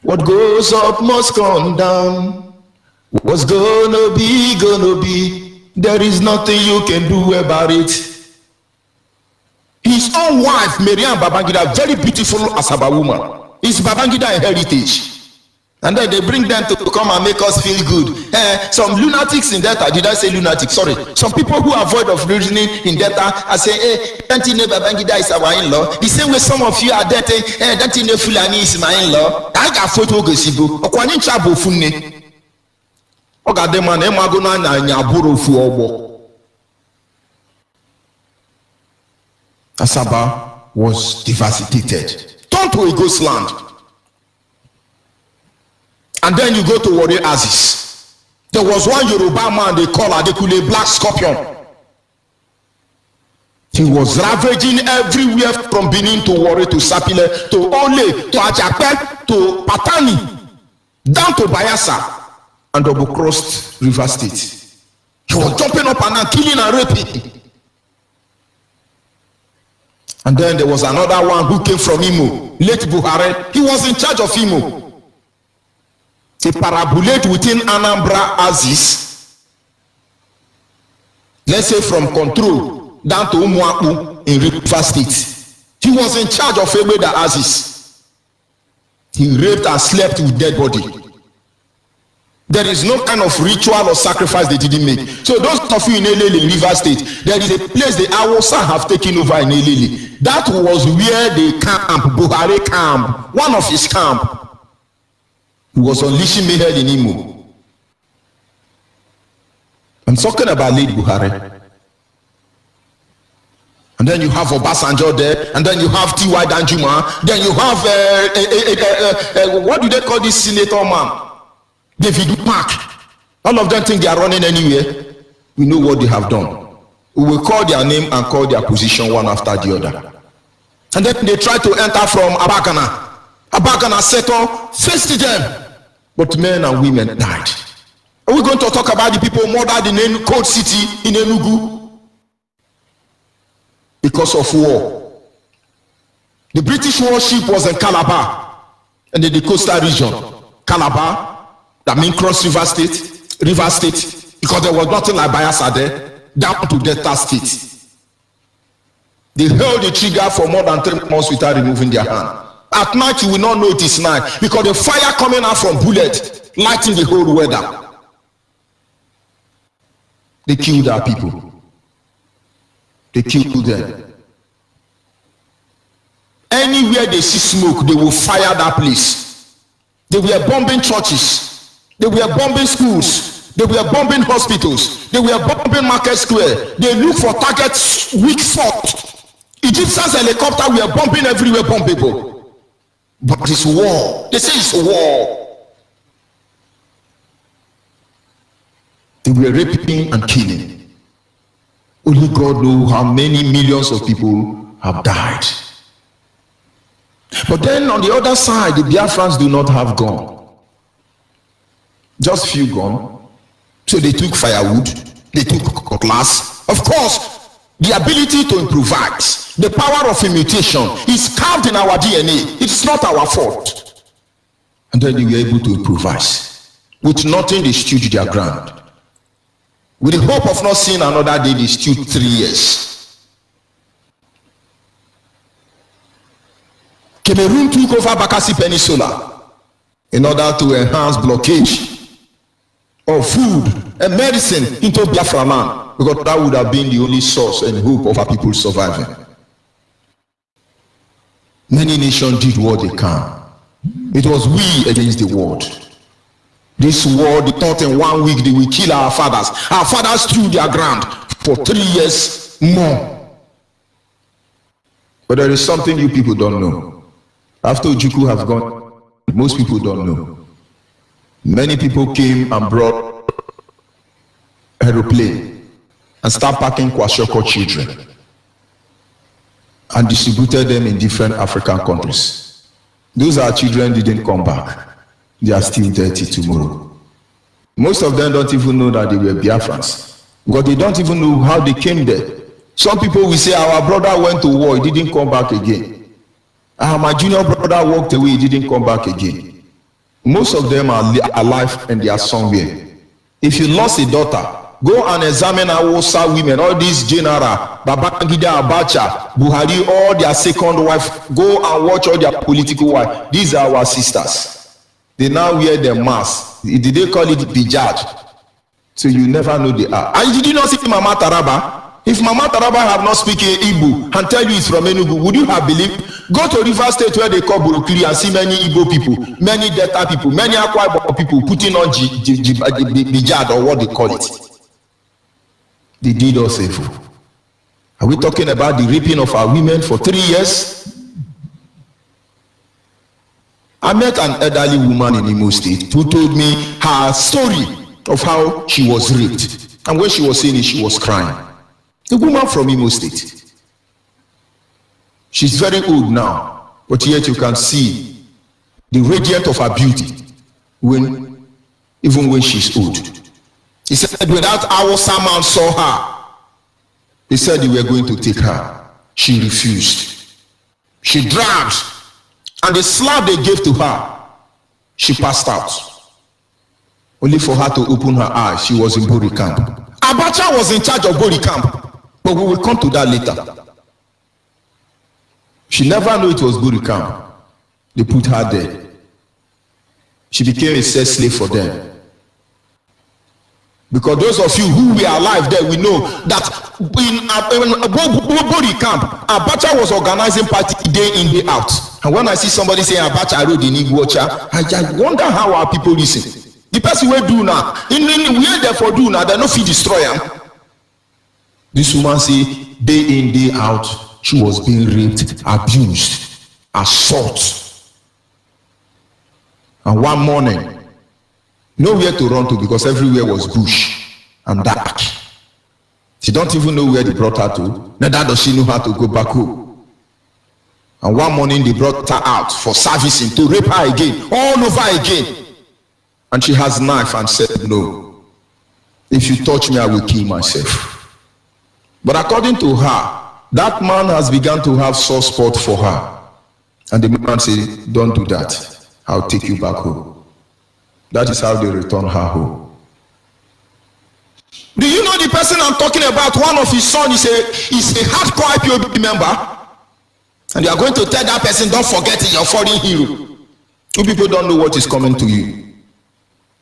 What goes up must come down. What's gonna be. There is nothing you can do about it. His own wife, Miriam Babangida, very beautiful Asaba woman. Is Babangida a heritage? And then they bring them to come and make us feel good. Some lunatics in Delta, did I say lunatic? Sorry. Some people who are void of reasoning in Delta are saying, hey, don't you know Babangida is our in-law? The same way some of you are there, hey, don't you know Fulani is my in-law? I got photo gosibo. Okwani chabo funne. Oga demane magona na nyaburo fu obo. Asaba was devastated. Turned to a ghost land. And then you go to Warrior Aziz. There was one Yoruba man they call Adekule Black Scorpion. He was ravaging everywhere from Benin to Warri to Sapile to Ole to Ajape to Patani down to Bayelsa and double-crossed River State. He was jumping up and down, killing and raping. And then there was another one who came from Imo, late Buhari. He was in charge of Imo. He parabolate within Anambra Aziz. Let's say from control down to Umuapu in River State. He was in charge of Ebeda Aziz. He raped and slept with dead body. There is no kind of ritual or sacrifice they didn't make. So those of you in Elele, River State, there is a place the Awosa have taken over in Elele. That was where they camp, Buhari camp, one of his camp. He was unleashing mayhem in Imo. I'm talking about late Buhari. And then you have Obasanjo there, and then you have T.Y. Danjuma, then you have, what do they call this senator man? David Mark. All of them think they are running anywhere. We know what they have done. We will call their name and call their position one after the other. And then they try to enter from Abakana. Abakana settled, faced them. But men and women died. Are we going to talk about the people murdered in a cold city in Enugu? Because of war. The British warship was in Calabar and in the coastal region. Calabar, that means Cross River State, because there was nothing like Bayelsa there, down to Delta State. They held the trigger for more than 3 months without removing their hand. At night, you will not know it is night because the fire coming out from bullet, lighting the whole weather. They killed our people. They killed them. Anywhere they see smoke, they will fire that place. They were bombing churches. They were bombing schools. They were bombing hospitals. They were bombing Market Square. They look for targets weak fought. Egyptians helicopters were bombing everywhere, bombable. But it's war. They say it's war. They were raping and killing. Only God knows how many millions of people have died. But then on the other side, the Biafrans do not have gun. Just few gun. So they took firewood, they took cutlass. Of course, the ability to improvise, the power of imitation is carved in our DNA. It's not our fault. And then they were able to improvise. With nothing, they stood their ground. With the hope of not seeing another day, they stood 3 years. Cameroon took over Bakassi Peninsula in order to enhance blockage of food and medicine into Biafra land, because that would have been the only source and hope of our people surviving. Many nations did what they can. It was we against the world. This war, they thought in 1 week they will kill our fathers. Our fathers stood their ground for 3 years more. But there is something you people don't know. After Ojukwu have gone, most people don't know. Many people came and brought aeroplane and start packing Kwashoko children and distributed them in different African countries. Those our children didn't come back. They are still dirty tomorrow. Most of them don't even know that they were Biafrans, because they don't even know how they came there. Some people will say, our brother went to war, he didn't come back again. My junior brother walked away, he didn't come back again. Most of them are alive and they are somewhere. If you lost a daughter, go and examine Hausa women, all these general, Babangida, Abacha, Buhari, all their second wife. Go and watch all their political wives. These are our sisters. They now wear their mask. Did they call it bijaj? So you never know they are. And did you not see Mama Taraba? If Mama Taraba have not spoken Igbo and tell you it's from Enugu, would you have believed? Go to River State where they call Burukiri and see many Igbo people, many Delta people, many Akwa Ibom people putting on bijad or what they call it. They did us evil. Are we talking about the raping of our women for 3 years? I met an elderly woman in Imo State who told me her story of how she was raped. And when she was saying it, she was crying. The woman from Imo State. She's very old now, but yet you can see the radiance of her beauty even when she's old. He said, without our man saw her, they said they were going to take her. She refused. She dragged, and the slap they gave to her, she passed out. Only for her to open her eyes, she was in Bori camp. Abacha was in charge of Bori camp, but we will come to that later. She never knew it was Bori camp. They put her there. She became a sex slave for them. Because those of you who were alive there, we know that in Bori camp, Abacha was organizing party day in, day out. And when I see somebody saying Abacha rode in Iguacha, I wonder how our people listen. The person will do now. In where therefore do now, they no fit destroy him. This woman say, day in, day out, she was being raped, abused, assault. And one morning, nowhere to run to because everywhere was bush and dark. She don't even know where they brought her to. Neither does she know how to go back home. And one morning they brought her out for servicing to rape her again, all over again. And she has a knife and said, no, if you touch me, I will kill myself. But according to her, that man has begun to have soft spot for her. And the man said, don't do that. I'll take you back home. That is how they return her home. Do you know the person I'm talking about? One of his sons is a hardcore Ipob member. And you are going to tell that person, don't forget your foreign hero. You people don't know what is coming to you.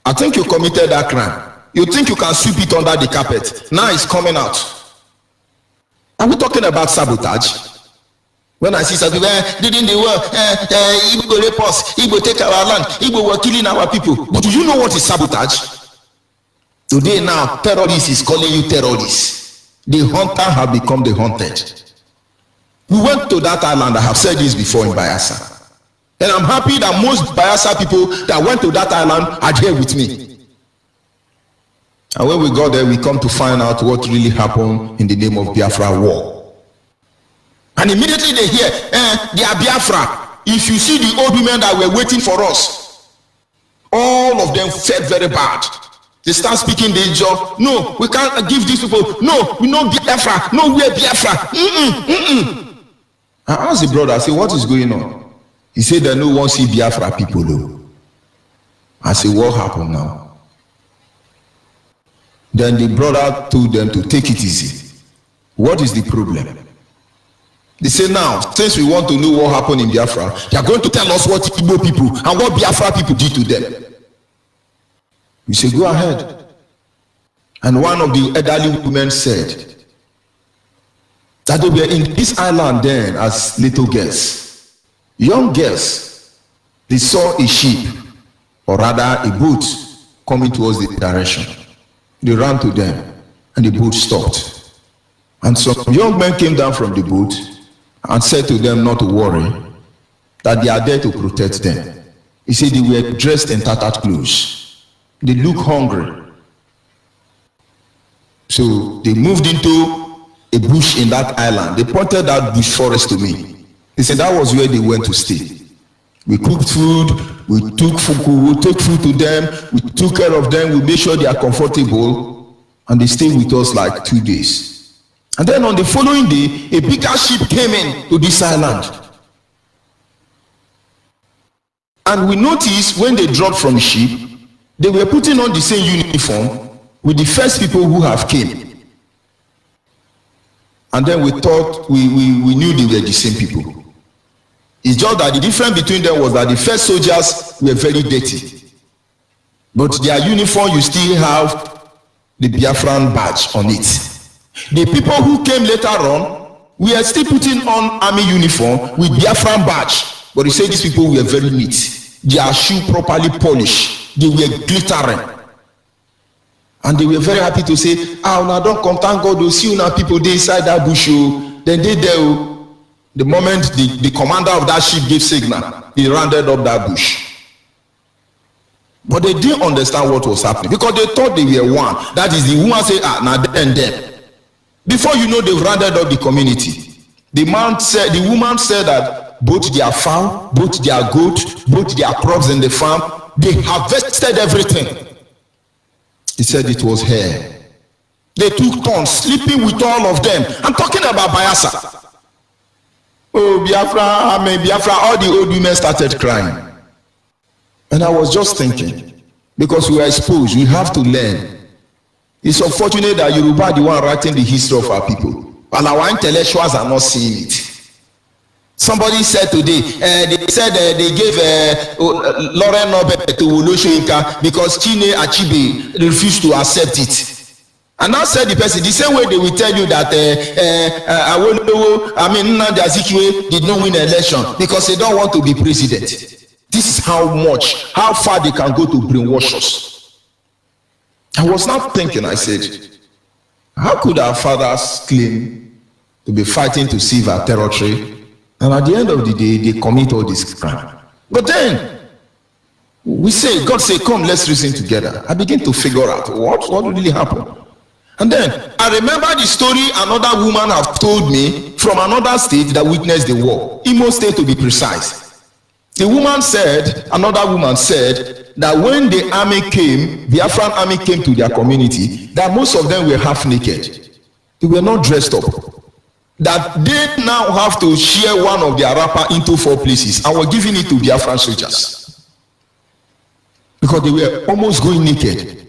I think you committed that crime. You think you can sweep it under the carpet. Now it's coming out. Are we talking about sabotage? When I see something, didn't the world, Igbo rape us, Igbo take our land, Igbo were killing our people. But do you know what is sabotage? Today now, terrorists is calling you terrorists. The hunter have become the hunted. We went to that island, I have said this before in Bayelsa. And I'm happy that most Bayelsa people that went to that island are here with me. And when we got there, we come to find out what really happened in the name of Biafra war. And immediately they hear, they are Biafra. If you see the old women that were waiting for us, all of them felt very bad. They start speaking the job. No, we can't give these people. No, we know Biafra. No, we are Biafra. I asked the brother, I said, what is going on? He said that no one see Biafra people though. I said, what happened now? Then the brother told them to take it easy. What is the problem? They say now, since we want to know what happened in Biafra, they are going to tell us what Igbo people and what Biafra people did to them. We say, go ahead. And one of the elderly women said that they were in this island then as little girls. Young girls, they saw a ship, or rather a boat, coming towards the direction. They ran to them and the boat stopped. And some young men came down from the boat and said to them not to worry, that they are there to protect them. He said they were dressed in tattered clothes. They look hungry. So they moved into a bush in that island. They pointed that bush forest to me. They said that was where they went to stay. We cooked food, we took food to them, we took care of them, we made sure they are comfortable, and they stayed with us like 2 days. And then on the following day, a bigger ship came in to this island. And we noticed when they dropped from the ship, they were putting on the same uniform with the first people who have came. And then we thought, we knew they were the same people. It's just that the difference between them was that the first soldiers were very dirty. But their uniform, you still have the Biafran badge on it. The people who came later on, we are still putting on army uniform with Biafran badge. But he said these people were very neat. Their shoe properly polished. They were glittering. And they were very happy to say, now don't come, thank God, you'll see now people they inside that bush. Then they there. The moment the commander of that ship gave signal, he rounded up that bush. But they didn't understand what was happening because they thought they were one. That is, the woman said, now then them. Before you know, they've rounded up the community. The woman said that both their farm, both their goat, both their crops in the farm, they harvested everything. He said it was her. They took turns sleeping with all of them. I'm talking about Bayelsa. Oh, Biafra, all the old women started crying. And I was just thinking, because we are exposed, we have to learn. It's unfortunate that Yoruba are the one writing the history of our people, while our intellectuals are not seeing it. Somebody said today, they said they gave Lauren Nobel to Woloshoyinka because Chine Achebe refused to accept it. And now said the person, the same way they will tell you that Nnamdi Azikiwe did not win an election because they don't want to be president. This is how far they can go to brainwash us. I was not thinking, I said, how could our fathers claim to be fighting to save our territory, and at the end of the day, they commit all this crime? But then, we say, God say, come, let's reason together. I begin to figure out what really happened. And then, I remember the story another woman have told me from another state that witnessed the war. Imo State, to be precise. The woman said, another woman said, that when the army came, the Biafran army came to their community, that most of them were half naked. They were not dressed up. That they now have to share one of their wrapper into 4 places and were giving it to Biafran soldiers. Because they were almost going naked.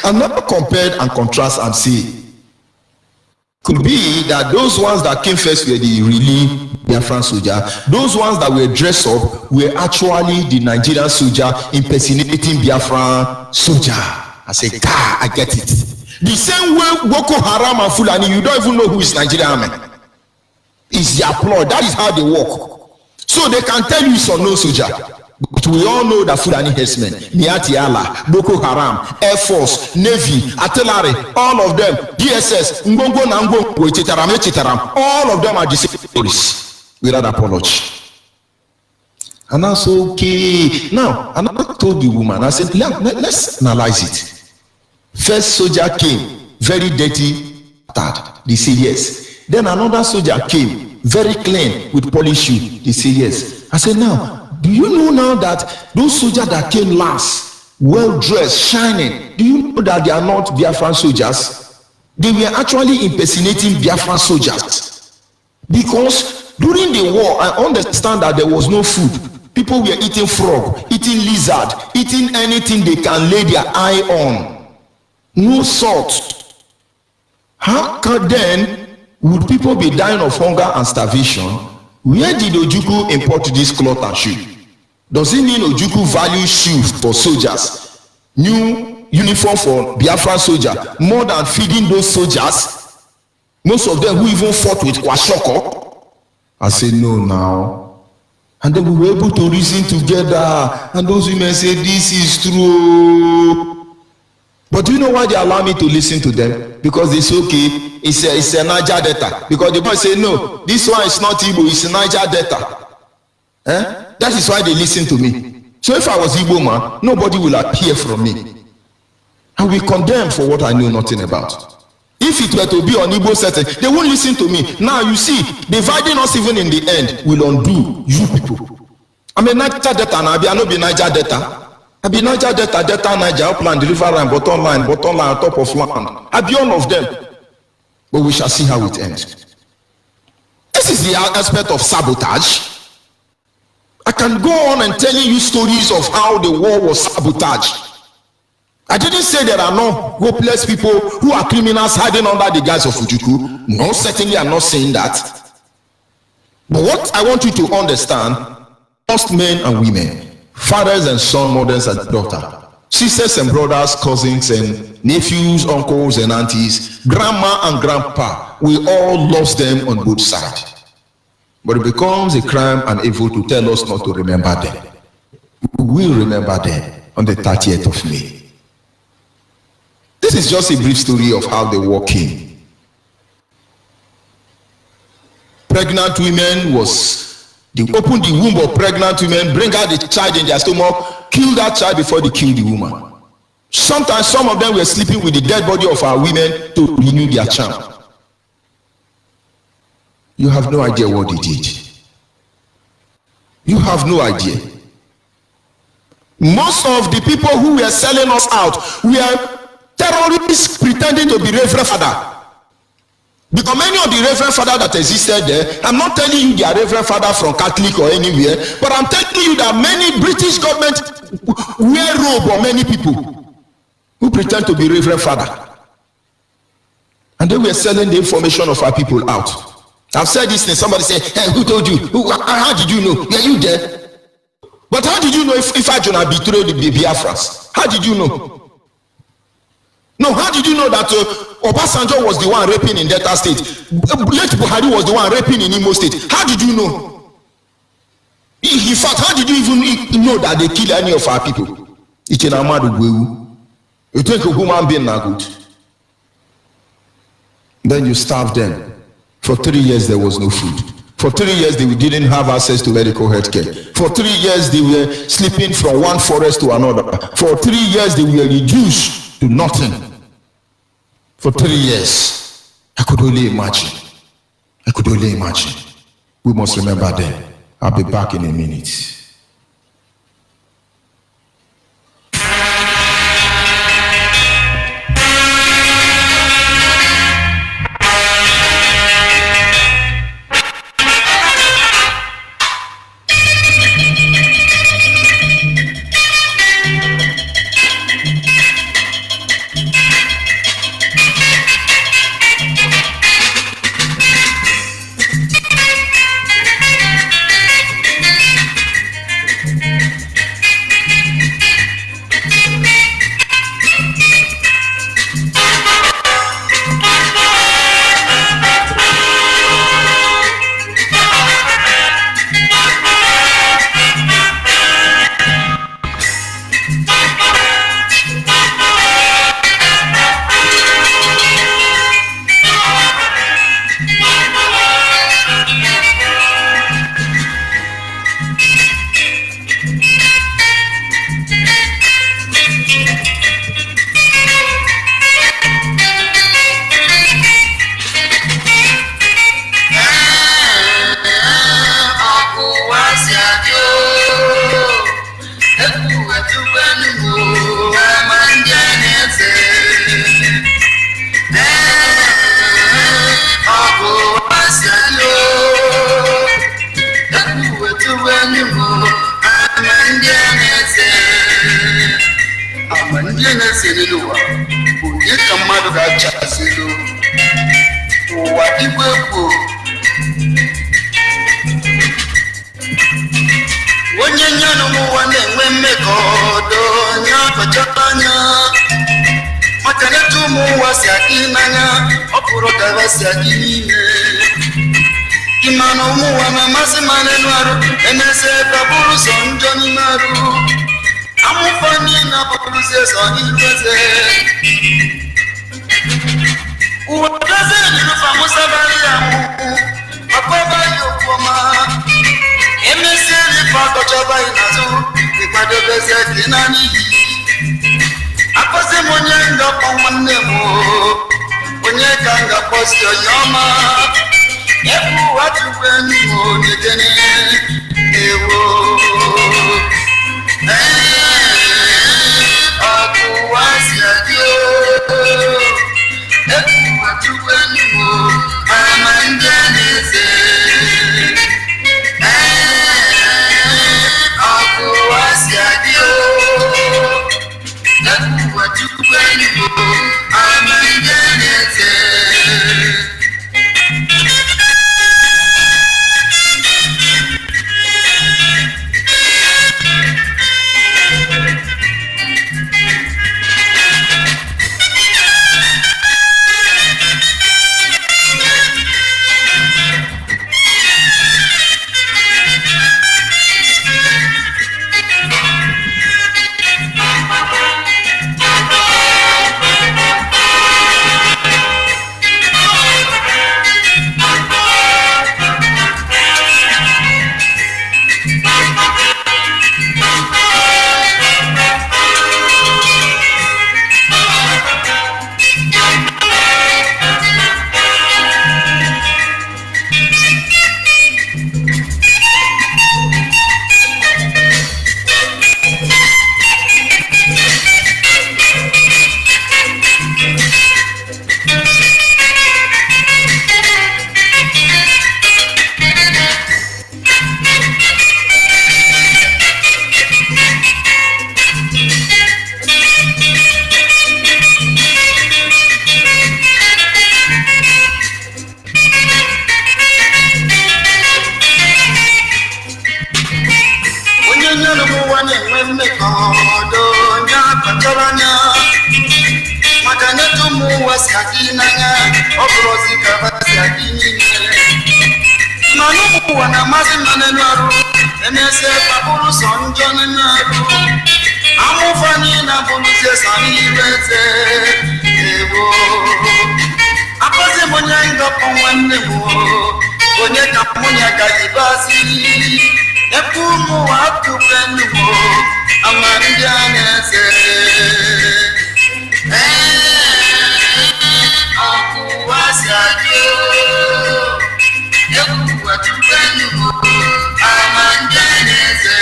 And now compared and contrast and say, could be that those ones that came first were the really Biafran soldier. Those ones that were dressed up were actually the Nigerian soldier impersonating Biafran soldier. I say, I get it. The same way Boko Haram and Fulani, you don't even know who is Nigerian army. It's their ploy. That is how they work. So they can tell you it's a no soldier. But we all know that Fulani herdsmen, Niati Allah, Boko Haram, Air Force, Navy, Artillery, all of them, DSS, Ngongo Nango, Chitaram, all of them are the same stories without apology. And I said, okay. Now, and I told the woman, I said, let's analyze it. First soldier came, very dirty, tattered. They say yes. Then another soldier came, very clean, with polished shoe. They say yes. I said, now, do you know now that those soldiers that came last, well dressed, shining, do you know that they are not Biafran soldiers? They were actually impersonating Biafran soldiers. Because during the war, I understand that there was no food. People were eating frog, eating lizard, eating anything they can lay their eye on. No salt. How can then would people be dying of hunger and starvation? Where did Ojukwu import this cloth and shoe? Does it mean Ojukwu values shoes for soldiers, new uniform for Biafran soldier, more than feeding those soldiers? Most of them who even fought with Kwashoko. I said, no now. And then we were able to reason together. And those women said, this is true. But do you know why they allow me to listen to them? Because it's okay. It's a Niger Delta. Because the boy say, no, this one is not Igbo, it's a Niger Delta. That is why they listen to me. So if I was Igbo man, nobody will hear from me. I will condemn for what I know nothing about. If it were to be on Igbo setting, they won't listen to me. Now you see, dividing us even in the end will undo you people. I'm a Niger Delta and I no be Niger Delta. I be Niger Delta, Niger, upland, deliver line, bottom line, top of land. I be all of them. But we shall see how it ends. This is the aspect of sabotage. I can go on and telling you stories of how the war was sabotaged. I didn't say there are no hopeless people who are criminals hiding under the guise of Ojukwu. No, certainly I'm not saying that. But what I want you to understand, most men and women, fathers and sons, mothers and daughters, sisters and brothers, cousins and nephews, uncles and aunties, grandma and grandpa, we all lost them on both sides. But it becomes a crime and evil to tell us not to remember them. We will remember them on the 30th of May. This is just a brief story of how the war came. Pregnant women they open the womb of pregnant women, bring out the child in their stomach, kill that child before they kill the woman. Sometimes some of them were sleeping with the dead body of our women to renew their charm. You have no idea what they did. You have no idea. Most of the people who were selling us out were terrorists pretending to be Reverend Father. Because many of the Reverend Father that existed there, I'm not telling you they are Reverend Father from Catholic or anywhere, but I'm telling you that many British government wear robe on many people who pretend to be Reverend Father. And they were selling the information of our people out. I've said this thing, somebody say, hey, who told you? How did you know? Were you there? But how did you know if I Jonah betrayed the Biafrans? How did you know? No, how did you know that Obasanjo was the one raping in Delta State? Late Buhari was the one raping in Imo State. How did you know? In fact, how did you even know that they killed any of our people? You think a human being not good? Then you starve them. For 3 years there was no food. For 3 years they didn't have access to medical health care. For 3 years they were sleeping from one forest to another. For 3 years they were reduced to nothing. For 3 years. I could only imagine. We must remember them. I'll be back in a minute. Amufani na bonuse sami rete ewo. Akoze monya ndo pwanne mo. Konye kamunya kajibasi. Ekumu watu kwenu mo. Amanjane se. Akuwasajo. Ekumu watu kwenu mo. Amanjane se.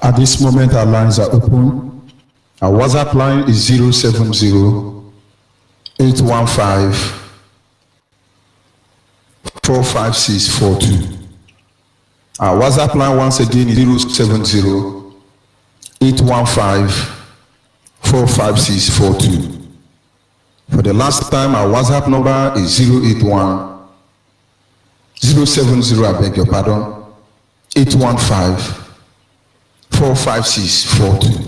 At this moment, our lines are open. Our WhatsApp line is 070-815-45642. Our WhatsApp line once again is 070-815-45642. For the last time, our WhatsApp number is 070, I beg your pardon, 815-45642.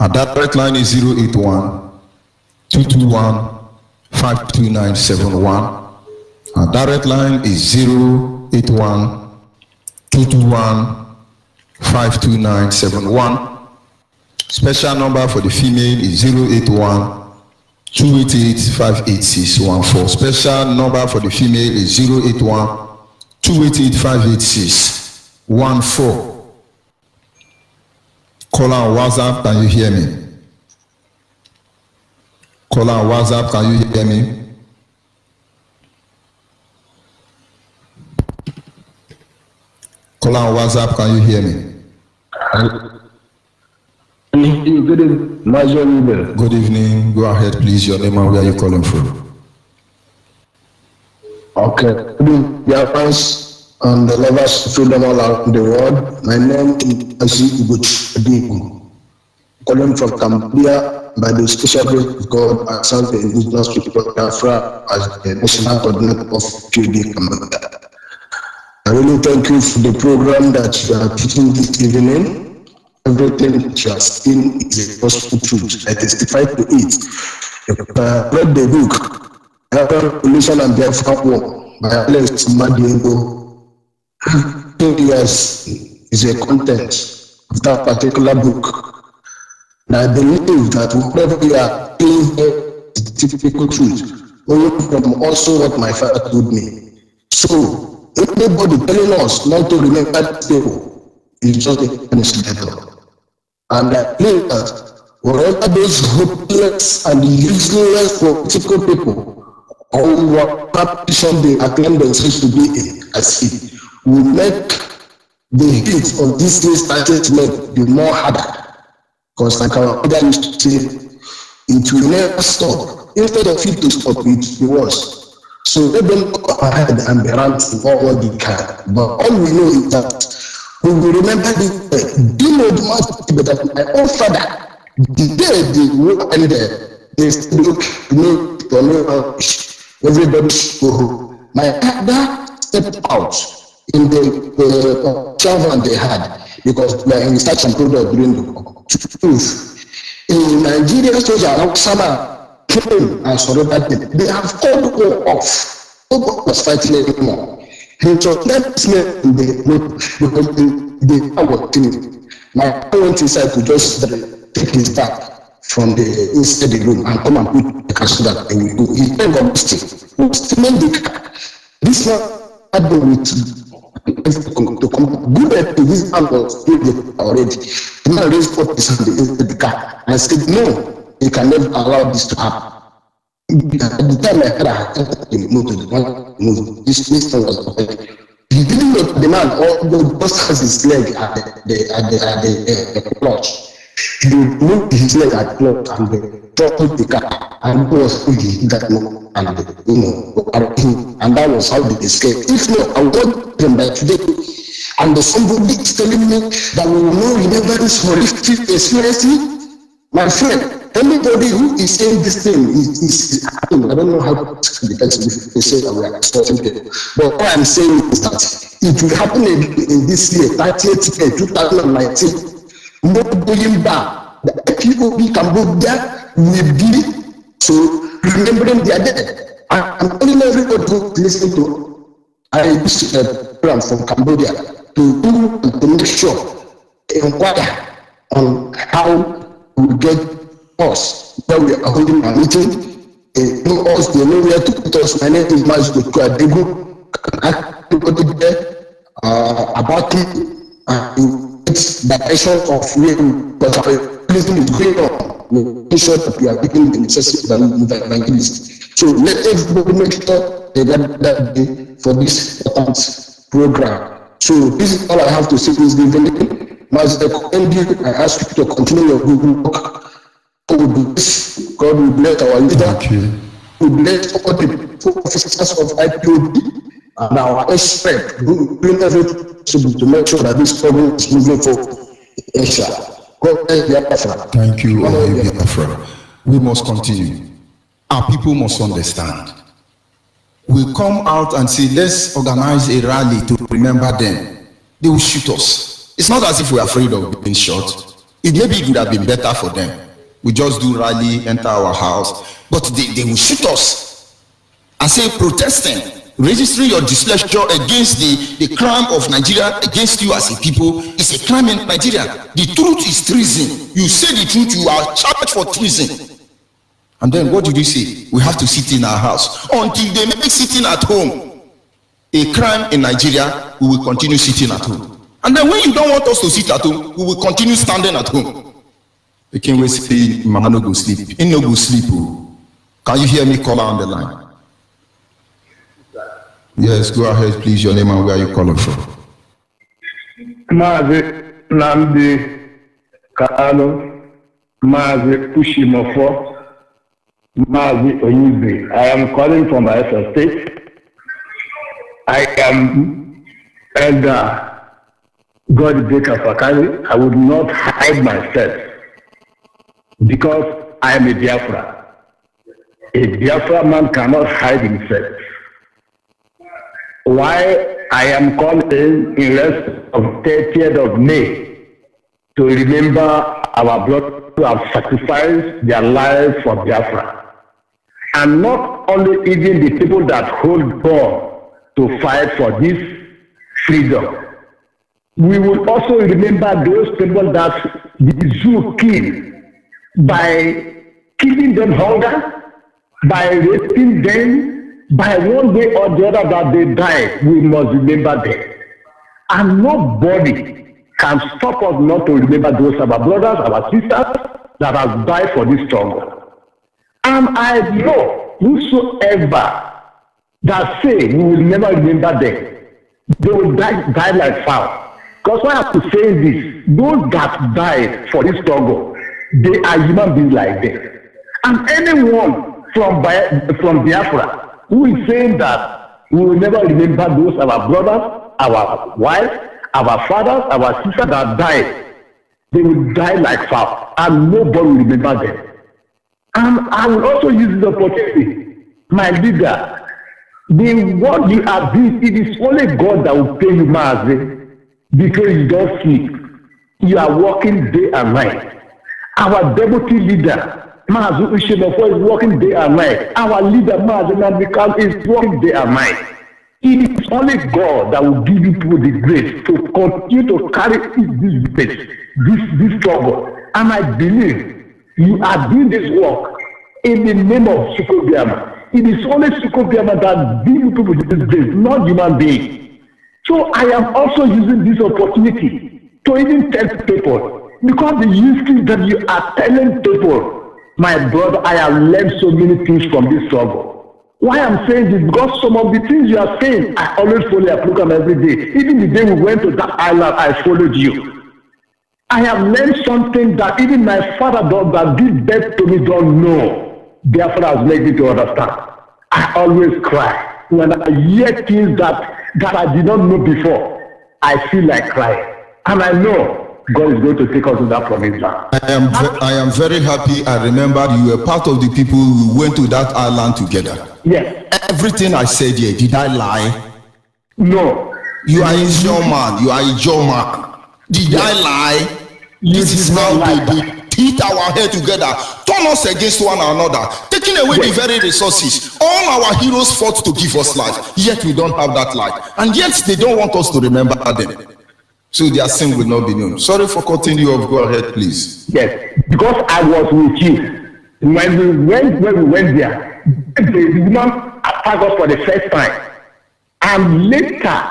Our direct line is 081-221-52971. Our direct line is 081-221-52971. Special number for the female is 081-288-58614. Special number for the female is 081-288-58614. Call on WhatsApp, can you hear me? Call on WhatsApp, can you hear me? Call on WhatsApp, can you hear me? Good evening, Nigerian. Good evening. Go ahead, please. Your name and where are you calling from? Okay. Good evening, Biafrans and the lovers of freedom all around the world. My name is Genocidial. Calling from Cambodia by the special grace of God, I serve the indigenous people of Biafra as the national coordinator of QD Cambodia. I really thank you for the program that you are teaching this evening. Everything that you are seeing is a gospel truth. I testify to it. I read the book, Revolution and Biafran War by Alex Madiego. 2 years is a content of that particular book. And I believe that whatever we are doing here is the typical truth, only from also what my father told me. So, anybody telling us not to remember this people is just a genocidial. And I believe that whatever those hopeless and useless political people or what petition they acclaim themselves to be in, I see, will make the heat of this statement be more harder. Because like our father used to say, it will never stop. Instead of it to stop, it will be worse. So let them go ahead and be ranting all what they can. But all we know is that we will remember this day. Do you know the matter that my own father, the day the war ended, they said, look, everybody should go home. My father stepped out in the caravan they had because they were in such a product during the truth. In Nigeria, soldiers like Sama came and surrendered them. They have called war off. Nobody was fighting anymore. He just left me in the road because they were killing. My father went inside to just take his bag from the inside the room and come and put the car so that they will go. He came from still the car. This man had been with to come good at this man was already. The man raised up his hand inside the car and said, no, you can never allow this to happen. At the time I had the motor, this thing was he didn't know the man just has his leg at the clutch. He moved his leg at the clutch and they throttled the car and it was that moment and that was how they escaped. If not, I would want them by today. And somebody is telling me that we will not remember this horrific experience. My friend, anybody who is saying this thing is I don't know how to defend if they say that we are extorting people. But what I'm saying is that it will happen in this year, 30th year, 2019. No going back. The IPOB Cambodia will be so remembering their dead. I'm telling everybody to listen to. I used a program from Cambodia to make sure inquire on how we get us where we are holding a meeting. They know us, they know where to put us. My name is Mazu Adegu. About it. It's the direction of where everything is going on. We make sure that we are taking the necessary evangelism. So let everybody make sure they get that day for this important program. So this is all I have to say. Please be very much. I ask you to continue your good work. God will bless our leader. We bless all the officers of IPOB and our expert who doing everything to make sure that this program is moving forward. God bless Biafra. Thank you, Biafra. We must continue. Our people must understand. We come out and say, let's organize a rally to remember them. They will shoot us. It's not as if we're afraid of being shot. Maybe it would have been better for them. We just do rally, enter our house, but they will shoot us and say protesting, registering your displeasure against the crime of Nigeria against you as a people is a crime in Nigeria. The truth is treason. You say the truth, you are charged for treason. And then what did you say? We have to sit in our house. Until they make sitting at home a crime in Nigeria, we will continue sitting at home. And then when you don't want us to sit at home, we will continue standing at home. The king will say, Mama no go sleep. In no go sleep. Can you hear me call on the line? Yes, go ahead, please. Your name and where you calling from. Mazi Namdi Kaano, Mazi Pushimofo, Mazi Onyubi. I am calling from Biafra State. I am Elder God Baker Fakali. I would not hide myself because I am a Biafra. A Biafra man cannot hide himself. Why I am calling in rest of 30th of May to remember our brothers who have sacrificed their lives for Biafra. And not only even the people that hold on to fight for this freedom. We will also remember those people that the zoo killed by killing them hunger, by raping them, by one way or the other that they died. We must remember them. And nobody can stop us not to remember those our brothers, our sisters that have died for this struggle. And I know whosoever that say we will never remember them, they will die like fowl. Because why I'm saying this, those that died for this struggle, they are human beings like them. And anyone from Biafra who is saying that we will never remember those our brothers, our wives, our fathers, our sisters that died, they will die like fowl, and nobody will remember them. And I will also use this opportunity, my leader, what you are doing, it is only God that will pay you, Mazi, because you don't sleep. You are working day and night. Our deputy leader, Mazu Ushimofo, is working day and night. Our leader, Mazu Nambikal, is working day and night. It is only God that will give you people the grace to continue to carry this grace, this struggle. And I believe you are doing this work in the name of Sukobiama. It is only Sukobiama that gives you people this grace, not human beings. So I am also using this opportunity to even tell people, because the history that you are telling people, my brother, I have learned so many things from this struggle. Why I'm saying this? Because some of the things you are saying, I always follow your program every day. Even the day we went to that island, I followed you. I have learned something that even my father that did birth to me don't know. Therefore, has made me to understand. I always cry. When I hear things that I did not know before, I feel like crying. And I know God is going to take us to that promised land. I am very happy. I remember you were part of the people who went to that island together. Yes. Everything I said here, did I lie? No. You are a Joe man. You are a Joe man. Did I lie? This is how they hit our head together, turn us against one another, taking away the very resources. All our heroes fought to give us life, yet we don't have that life. And yet they don't want us to remember them. So their sin will not be known. Sorry for cutting you off. Go ahead, please. Yes, because I was with you. When we went there, the woman attacked us for the first time. And later,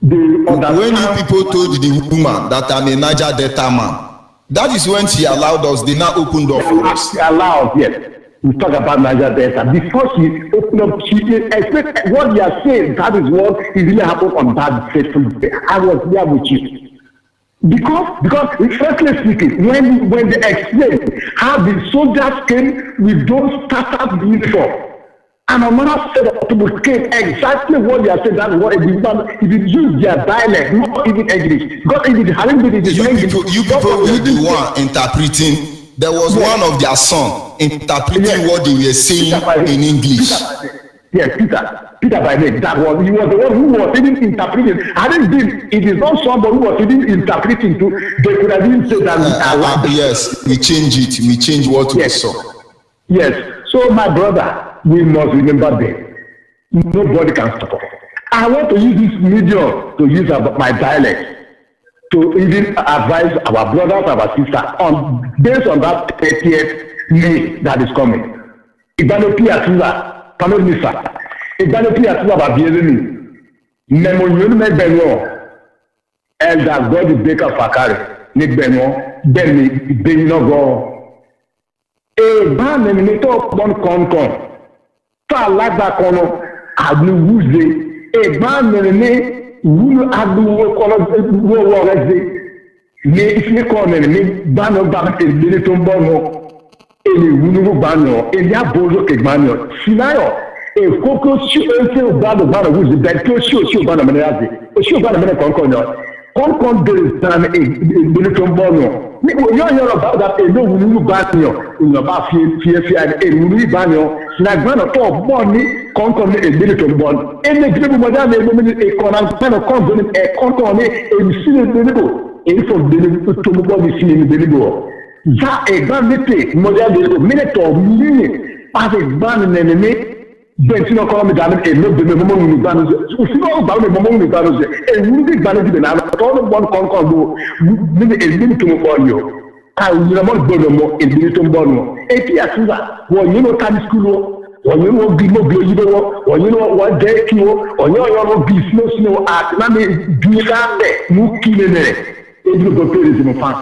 when you people told the woman that I'm a Niger Delta man, that is when she allowed us. They now opened up for us. She allowed, yes. We talk about Niger Delta. Before she opened up, she expected what you are saying. That is what really happened on that fateful day. I was there with you. Because firstly speaking, when they explained how the soldiers came with those tattered uniforms, and another set of people came exactly what they are saying. That's what if you use their dialect, not even English. Because if it hadn't been English, you people were the one interpreting. There was one of their son interpreting what they were saying in English. Yes, Peter by name. He was the one who was even interpreting. Hadn't been, it is not somebody who was even interpreting to. They could have even said that. Yes, we change it. We change what we saw. Yes. So my brother, we must remember them. Nobody can stop us. I want to use this medium to use my dialect to even advise our brothers, our sisters, based on that 30th May that is coming. Ibanopi Atula, Panonisa, Ibanopi Atula Babielini, Memorial Benno, Elder God Baker Fakari, Nick Benno, Benny Beninogo. Eba Neminator Bon Concon. Lágbà kan náà àdúwúze ẹ̀gbọ́n mẹ́rin ní wúlò àdúwó kọ́lọ́ rẹ̀ ṣe ní ìfẹ́ kan mẹ́rin ní gbànàgbà èdè tó ń bọ̀ náà èlé wúlò gbànà èlé àbójúkè gbànà sinayọ èkókó sí ẹsẹ gbànà wúze bẹ́ẹ̀ tí ó sí òsì gbànà mẹ́rin láti òsì gbànà mẹ́rin kọ̀ọ̀kan náà kọ̀ọ̀kan bẹ̀rẹ̀ sàn èdè tó ń bọ̀ náà yóò yọrọ bá ọ̀dà èlé wúlò gbànà èèyàn bá fi èwúlò gbànà Nagbana to boni konton ni ebili to bon ene gribu moda me mo ni e konan tano konton ni e konton ni e sine belibo e fo belibo to mo bo ni sine belibo za e ban nete moda belibo minute mini pa e ban ne ne bentino ko mi damen e no be me mo ni ban o sino ba me mo ni ban e wuri ban di na to bon konkon do ni e bili to mo bon yo you know what Bono in the little Bono. Etiasuza, when you know time school, when you know Bimo Globo, when you know what day you, or you know be snow at Nami Duande, Mukine, and you go to the fan.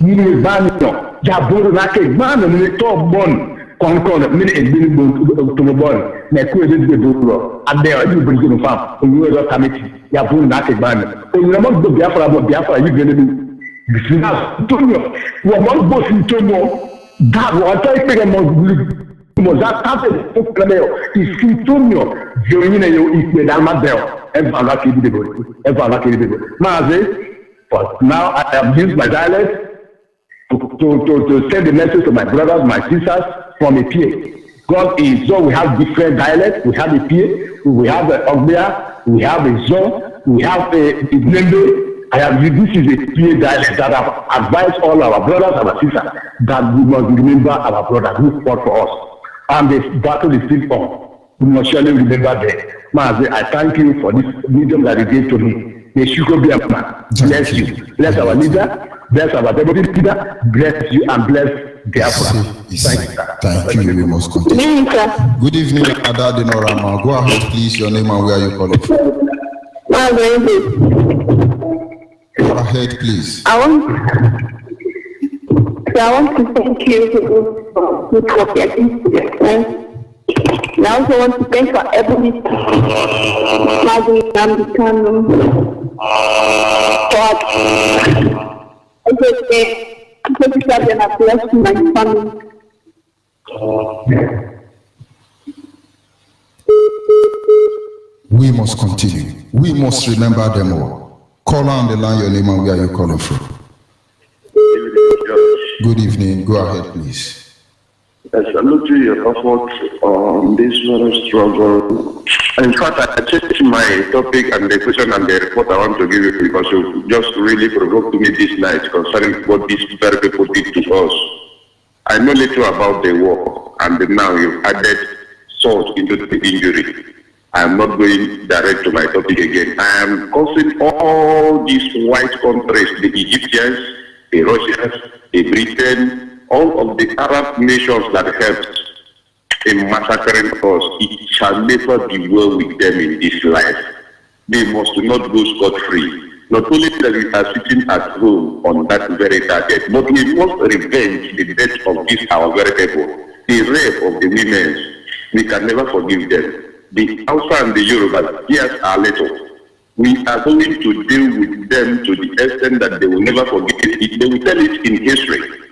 You know, Banio, Jabur Nake, man, and the top bon, Concon, minute and Bilbo to the ball, Naku the Buro, and there you bring the farm, and you are committee, Jabur Nake Ban. Oh, you know what Biafra, you going to do? Antonio, wọ́n mọ̀ gbọ́ sí Antonio, dáàbò ọjọ́ ìpínlẹ̀ mọ̀zátáfẹ̀ fún kẹlẹ́ ìsìn Antonio yóò yín ẹ̀yọ ìpè dàmàbẹ̀ ẹ̀fọ́ alákìrìbìbò. Máa ṣe, but now I have used my dialect to send the message to my brothers, my sisters from a peer. God is so we have different dialects. We have a peer, we have the Ogbia, we have a Zon, we have a Nembe. This is a clear dialect that I've advised all our brothers and our sisters that we must remember our brothers who fought for us. And the battle is still on. We must surely remember them. Mazi, I thank you for this medium that you gave to me. May Shuko be a man. Bless you. Bless our leader. Bless our deputy leader. Bless you and bless Biafra. Thank you. We must continue. Good evening, Ada Denorama. Go ahead, please. Your name and where you calling from. Go ahead, please. I want to thank you for good work you're doing today. And I also want to thank for everybody and the channel for everything. And I bless my family. We must continue. We must remember them all. Call on the line, your name and where you're calling from. Good evening. Go ahead, please. Yes, I look to your efforts on this very struggle. In fact, I changed my topic and the question and the report I want to give you because you just really provoked me this night concerning what these very people did to us. I know little about the war, and now you've added salt into the injury. I am not going direct to my topic again. I am causing all these white countries, the Egyptians, the Russians, the Britain, all of the Arab nations that helped in massacring us. It shall never be well with them in this life. They must not go scot-free. Not only that we are sitting at home on that very target, but we must revenge the death of these our very people. The rape of the women, we can never forgive them. The Hausa and the Yoruba, here's our letter. We are going to deal with them to the extent that they will never forget it. They will tell it in history.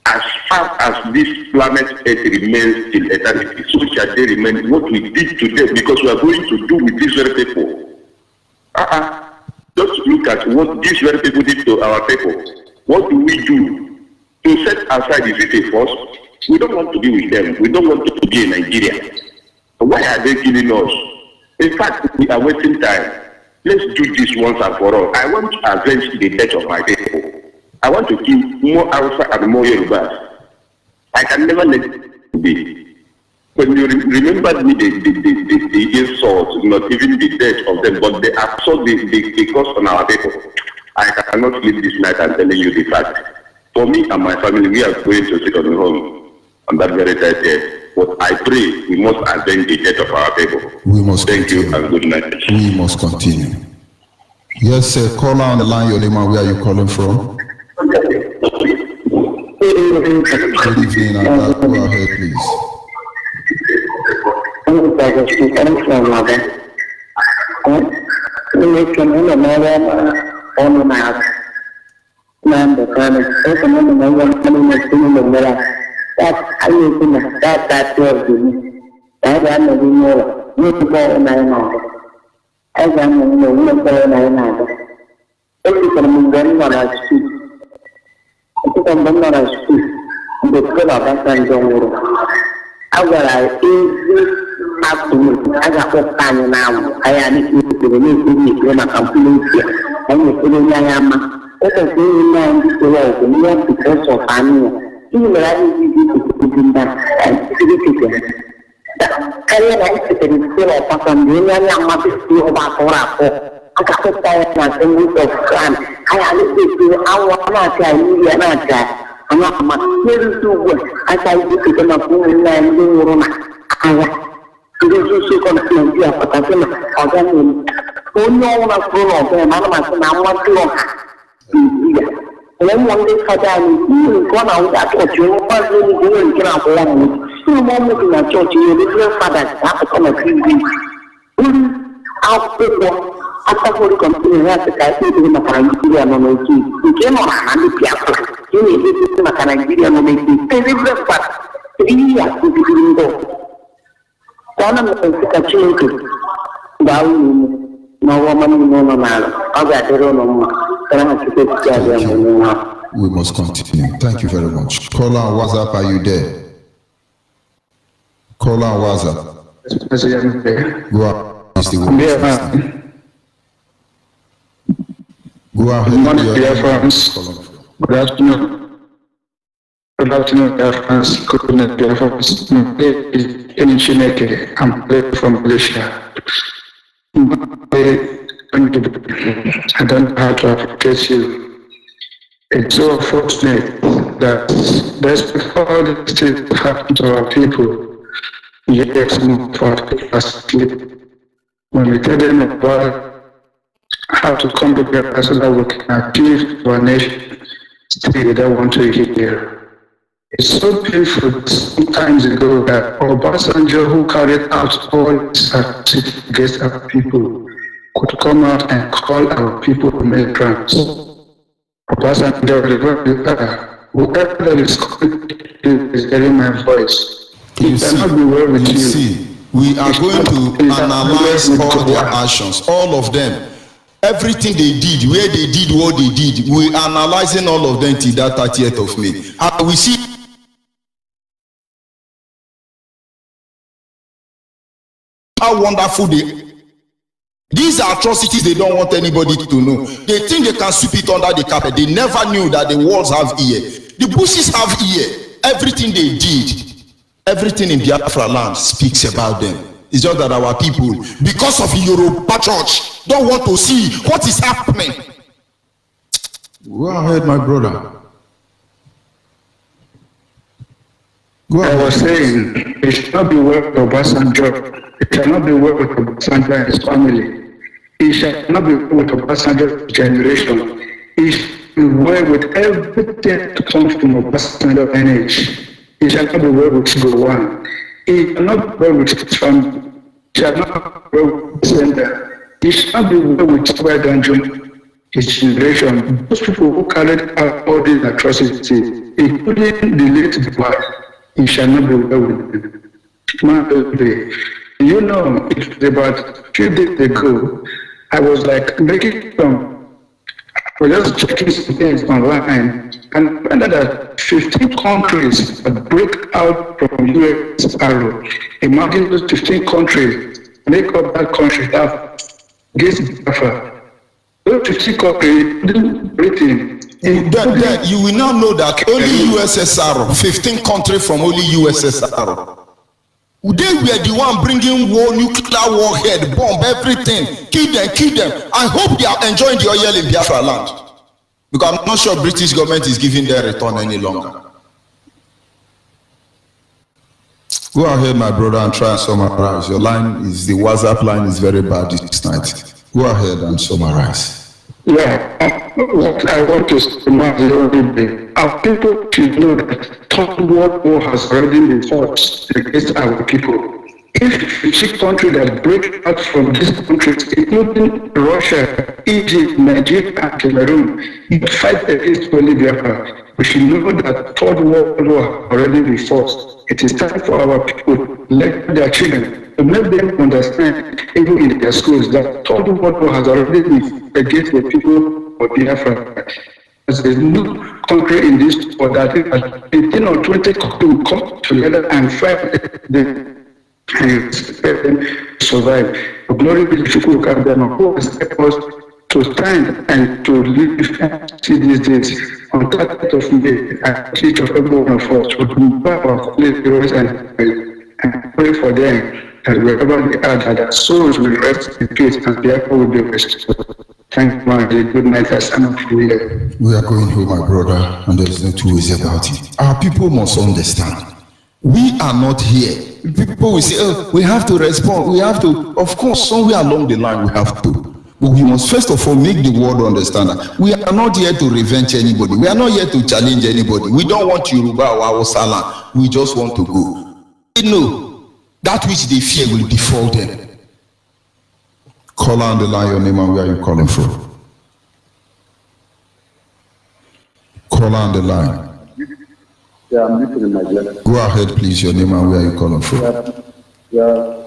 As far as this planet Earth remains till eternity, so shall they remain what we did to them, because we are going to do with these very people. Just look at what these very people did to our people. What do we do to set aside the city first? We don't want to be with them. We don't want to be in Nigeria. Why are they killing us? In fact, we are wasting time. Let's do this once and for all. I want to avenge the death of my people. I want to kill more Hausa and more Yorubas. I can never let it be. When you remember me, the insult, not even the death of them, but the assault they caused on our people. I cannot sleep this night and telling you the fact. For me and my family, we are going to sit on the home on that very day. But I pray we must avenge the death of our people. We must Thank continue. you and good night. We must continue. Yes, sir. Caller on the line, your name and where are you calling from? Good evening, and go ahead, please. That's what you that I'm a more. You go and I know. As I'm a more, and I know. Everything going on as speak. It's a number of speak. The color of that don't I have to I got what time now. I am to the new when I come to here. And you put in Yama. What a thing man is the world, and you have to press of Anya. Even the When one day for that, you go out that church, you want to go and get out of one. You want to go to church, you will father, have to come and feed you. Out the after the company has to guide you to Nigeria on the key. You came on a Biafran. You need to go to Nigeria on the key. They live but 3 years to be go. One of the children, down, no woman, no man. I got the wrong. We must continue. Thank you very much. Caller on WhatsApp, are you there? Caller on WhatsApp. Go ahead. Go ahead. Good morning, dear friends. Good afternoon. Good afternoon, dear friends. Good evening, dear friends. I'm from Malaysia. I don't know how to appreciate you. It's so fortunate that despite all the things that happen to our people, yet some of our people are asleep. When we tell them about how to come together so that we can achieve our nation, still they don't want to hear. It's so painful some times ago that Obasanjo, who carried out all these activities against our people, could come out and call our people migrants. Obasanjo, whoever is hearing my voice, it cannot be well with you. We are going to analyze all their actions, all of them. Everything they did, where they did what they did, we analyzing all of them till that 30th of May. And we see how wonderful these are atrocities they don't want anybody to know. They think they can sweep it under the carpet. They never knew that the walls have ear. The bushes have ear. Everything they did, everything in Biafra land speaks about them. It's just that our people, because of Yoruba church, don't want to see what is happening. Go ahead, my brother. Go ahead. I was saying, it should not be well with Obasanjo. It cannot be well with Obasanjo and his family. It shall not be well with Obasanjo's generation. It should be well with everything that comes from Obasanjo NH. It shall not be well with Gowon. It cannot be well with his family. It shall not be well with Sender. It shall not be well with Chibadanjo, his generation. Those people who carried out all these atrocities, including the late Buhari, it shall not be well with them. You know, it was about a few days ago, I was like making I was just checking some things online and found out that 15 countries break out from US arrow. Imagine those 15 countries make up that country that against Biafra. Those 15 countries, Britain. Then you will now know that only USSR, 15 countries from only USSR. They were the one bringing war, nuclear warhead, bomb, everything. Kill them. I hope they are enjoying the oil in Biafra land. Because I'm not sure British government is giving their return any longer. Go ahead, my brother, and try and summarize. Your line is, the WhatsApp line is very bad this night. Go ahead and summarize. Yeah, what I want to summarize, our people should know that third world war has already been fought against our people. If you see countries that break out from these countries, including Russia, Egypt, Nigeria, and Cameroon, you fight against only Biafra, we should know that third world war has already been fought. It is time for our people to let their children, to make them understand, even in their schools, that third world war has already been against the people of Biafra. There is no country in this world that 18 or 20 countries will come together and fight them and expect them to survive. Glory be to Shukuru, who has helped us to stand and to live see these days. On 30th of May, I teach of every one of us to remember our heroes and pray for them, and wherever they are, that their souls will rest in peace and therefore will be restored. Thank you, my good night. We are going home, my brother, and there is no two ways about it. Our people must understand. We are not here. People will say, oh, we have to respond. We have to, of course, somewhere along the line we have to. But we must first of all make the world understand that we are not here to revenge anybody. We are not here to challenge anybody. We don't want Yoruba or Hausa. We just want to go. They know that which they fear will befall them. Call on the line, your name and where are you calling from? Call on the line. Yeah, I'm listening, my dear. Go ahead, please, your name and where are you calling from? We are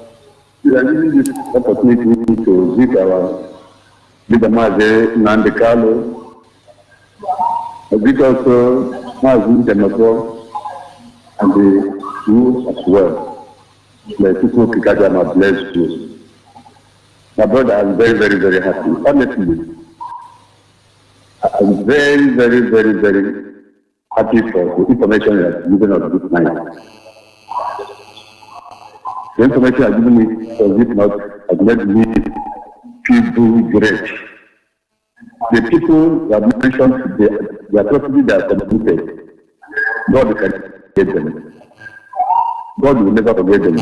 using this opportunity to visit our leader, Maze Nandekalo, visit also Mazi Demoko, and you as well. The people of Kikajama are blessed you. My brother, I'm very, very, very happy. Honestly, I'm very, very, very, very happy for the information you have given us this night. The information you have given me for this night has made me feel great. The people you have mentioned, the atrocities they have committed, God can forget them. God will never forget them.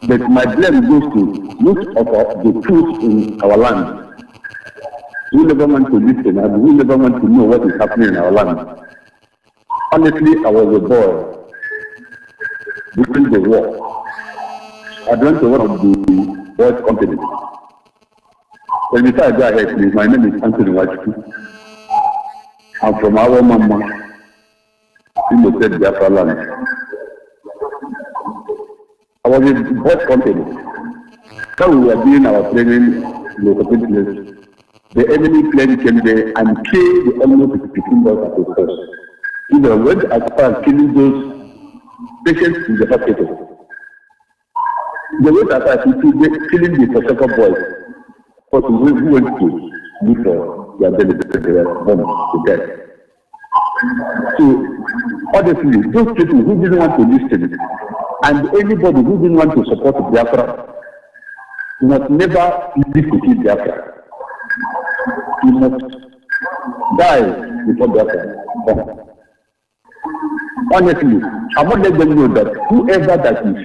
But my blame goes to most of the truth in our land. We never want to listen and we never want to know what is happening in our land. Honestly, I was a boy during the war. I went to one of the boys' companies. When before I go ahead, please, my name is Anthony Wachiku. I'm from our mama in the state Biafra land. I was in both companies. So we were doing our training in a certain place, the enemy plane came there and killed the almost 15 dollars at the first. You know, went as far as killing those patients in the hospital. They went as far as killing the Prosecco boys, but who went to look for their benefit, they were bombed to death. So, honestly, those people who didn't want to listen, and anybody who didn't want to support Biafra, must never live to kill Biafra. You must die before Biafra. Honestly, I want to let them know that whoever that is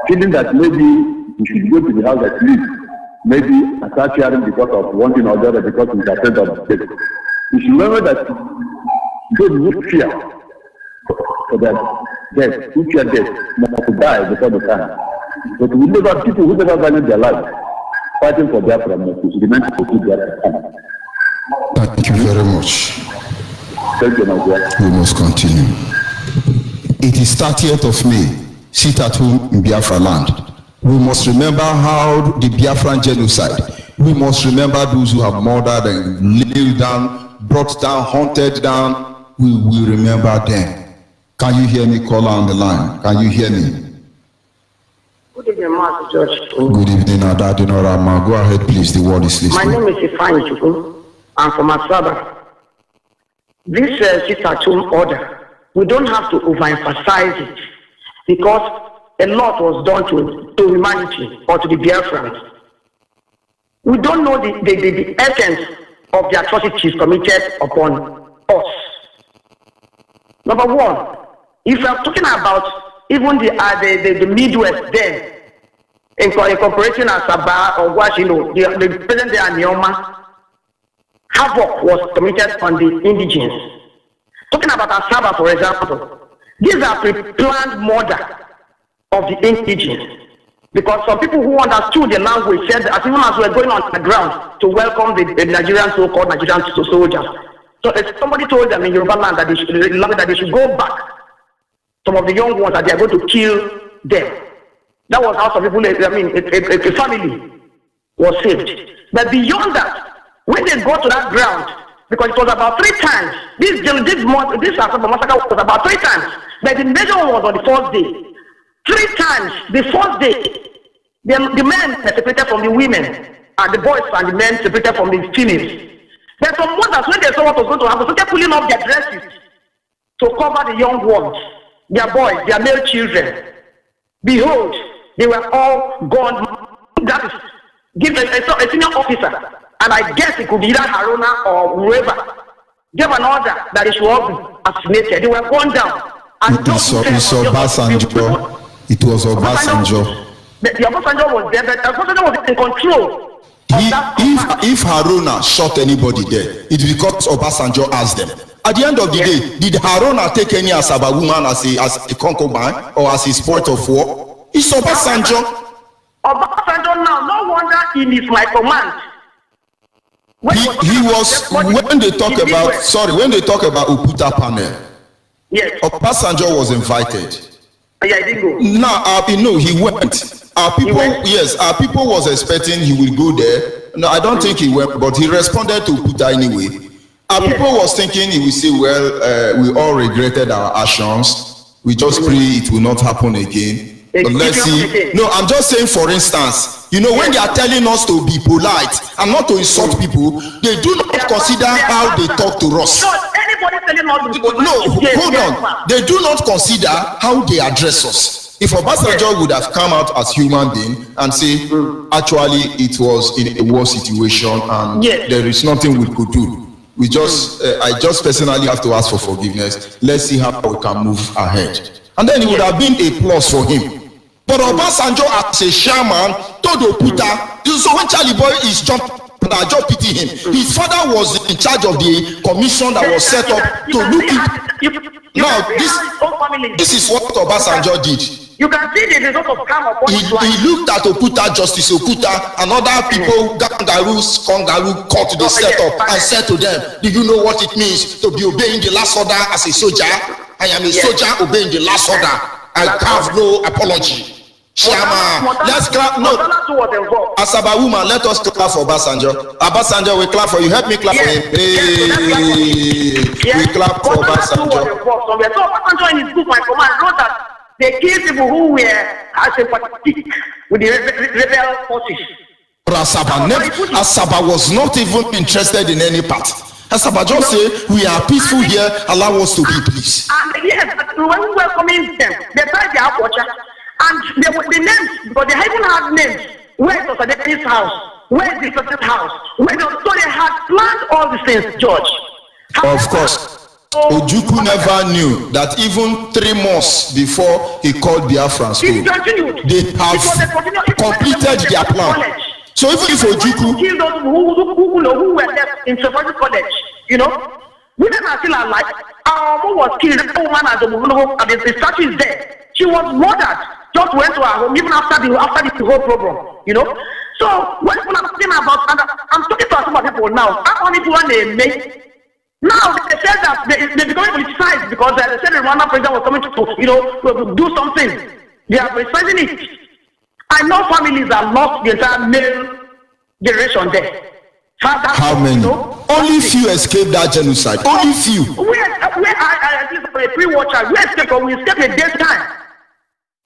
feeling that maybe you should go to the house at least, maybe start sharing because of one thing or the other, because it's a friend of the state. You should remember that God would fear for that death, who fear death, must die before the time. But we never, people who never value their life, fighting for Biafra, must remain to keep their time. Thank you very much. Thank you, my dear. We must continue. It is 30th of May. Sit at home in Biafra land. We must remember how the Biafran genocide. We must remember those who have murdered and laid down, brought down, hunted down. We will remember them. Can you hear me, caller on the line? Can you hear me? Good evening, Master George. Good evening, Adadinora. Go ahead, please. The word is listening. My name is Ifeanyi Chukwu. I'm from Asaba. This sit-at-home order, we don't have to overemphasize it because a lot was done to humanity or to the Biafrans. We don't know the essence of the atrocities committed upon us. Number one, if we are talking about even the Midwest then, incorporating Asaba or Washington, the present day Anioma, havoc was committed on the indigenes. Talking about Asaba, for example, these are pre-planned murder of the indigenes. Because some people who understood the language said that as soon as we were going on the ground to welcome the Nigerian so-called Nigerian soldiers. So if somebody told them in Yoruba land that they should go back, some of the young ones that they are going to kill them. That was how some people, a family was saved. But beyond that, when they go to that ground, because it was about 3 times, this massacre was about 3 times, but the major one was on the 4th day. 3 times, the 4th day, the men separated from the women, and the boys and the men separated from the females. Then some mothers, when they saw what was going to happen, started pulling up their dresses to cover the young ones, their boys, their male children. Behold, they were all gone. That is, give a senior officer, and I guess it could be either Haruna or whoever, gave an order that they should all be assassinated. They were gone down. And It was Obasanjo. The Obasanjo was there, but Obasanjo was in control. If Haruna shot anybody there, it's because Obasanjo asked them. At the end of the day, did Haruna take any Asaba woman as a concubine or as a sport of war? It's Obasanjo. Obasanjo now, no wonder in his my command. When they talk about Uputa panel, yes, Obasanjo was invited. Yeah, I didn't go. Now, he went. Our people was expecting he will go there. No, I don't think he went, but he responded to Uputa anyway. Our people was thinking he will say, well, we all regretted our actions. We just pray it will not happen again. But let's see. No, I'm just saying, for instance, when they are telling us to be polite and not to insult people, they do not consider how they talk to us. Hold on. They do not consider how they address us. If Obasanjo would have come out as human being and say, actually, it was in a war situation and there is nothing we could do. I just personally have to ask for forgiveness. Let's see how we can move ahead. And then it would have been a plus for him. But Obasanjo as a shaman told Oputa, so when Charlie Boy is jumping, I just pity him. His father was in charge of the commission that was set up to look at. Now, this is what Obasanjo did. You can see the result of karma. He looked at Oputa, Justice Oputa, and other people, kangaroo caught the setup and said to them, do you know what it means to be obeying the last order as a soldier? I am a soldier obeying the last order. I have no apology. Shama, let's clap. No, Asaba woman, let us clap for Obasanjo. Obasanjo, we clap for you. Help me clap for him. Hey, we clap for Obasanjo. So Obasanjo in his book, My Command, wrote that they killed people who were sympathetic with the rebel forces. Asaba was not even interested in any part. Asaba just say, we are peaceful here, allow us to be, please. And yes, when we were coming them, they tried their watcher. And the names, because they even had names. Where was Adepe's house? Where is the person's house? So they had planned all these things, George. However, of course. Ojukwu never knew that even 3 months before he called Biafran school, they have completed their plan. So even if Ojukwu kill those who were left in Sephardic college, women are still alive. Our mom was killed. The woman at the statue is dead. She was murdered. Just went to her home even after the whole program, So when people are talking about, and I'm talking to some people now, how many people they make? Now they said that they becoming politicized because they said the Rwanda president was coming to do something. They are criticizing it. I know families that lost the entire male generation there. How many? Only few escaped that genocide. Only few. Where I at least a pre-watcher, we escaped, but we escaped a dead time.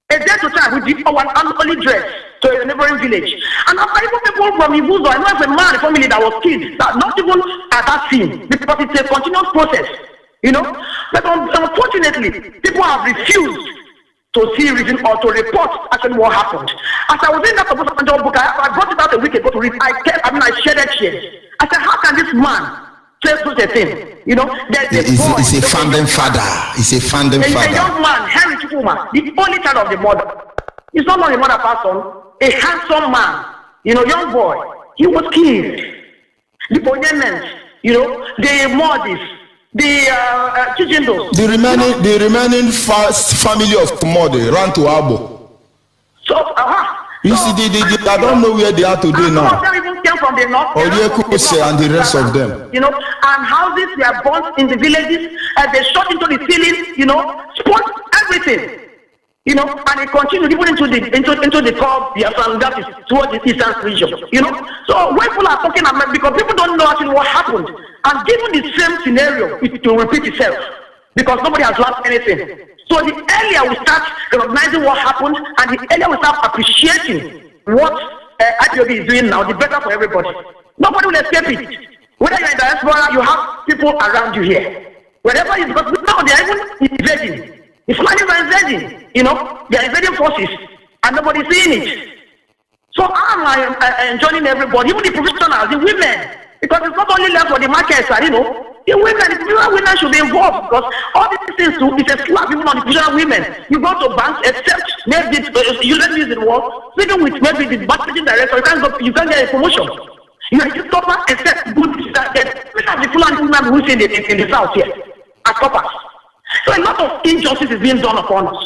A day to time, we did our unholy dress to a neighboring village. And after even people from Ibuzo, I know it's a man, a family that was killed, that not even at that scene, because it's a continuous process, But unfortunately, people have refused to see reason or to report actually what happened. As I was in that Obasanjo book, I brought it out a week ago to read. I shared that here. I said, how can this man say such a thing? He's a founding father. He's a founding father. A young man, Henry Chukuma, the only child of the mother. He's not only mother person, a handsome man, young boy. He was killed. The Bonyemens, the Modis, the Chijindos. The remaining family of Modi ran to Abo. So, you see, I don't know where they are today now. Some of them even came from the north. And the rest of them. And houses were burnt in the villages. They shot into the ceiling. Spoiled everything. And it continued even into the core Biafran, that is towards the eastern region. So when people are talking about, because people don't know actually what happened, and given the same scenario, it will repeat itself because nobody has learned anything. So the earlier we start recognizing what happened, and the earlier we start appreciating what IPOB is doing now, the better for everybody. Nobody will escape it. Whether you're in diaspora, you have people around you here. Wherever you, because now they are even invading. It's money are invading. They are invading forces, and nobody's seeing it. So I'm enjoying everybody, even the professionals, the women, because it's not only left for the markets, the women should be involved, because all these things too, it's a slap even on the professional women. You go to banks, except maybe you let me use the word, speaking with maybe the marketing director, you can't get a promotion. You are just stopper, except good that we have the Fulani women who is in the south here as stoppers. So a lot of injustice is being done upon us,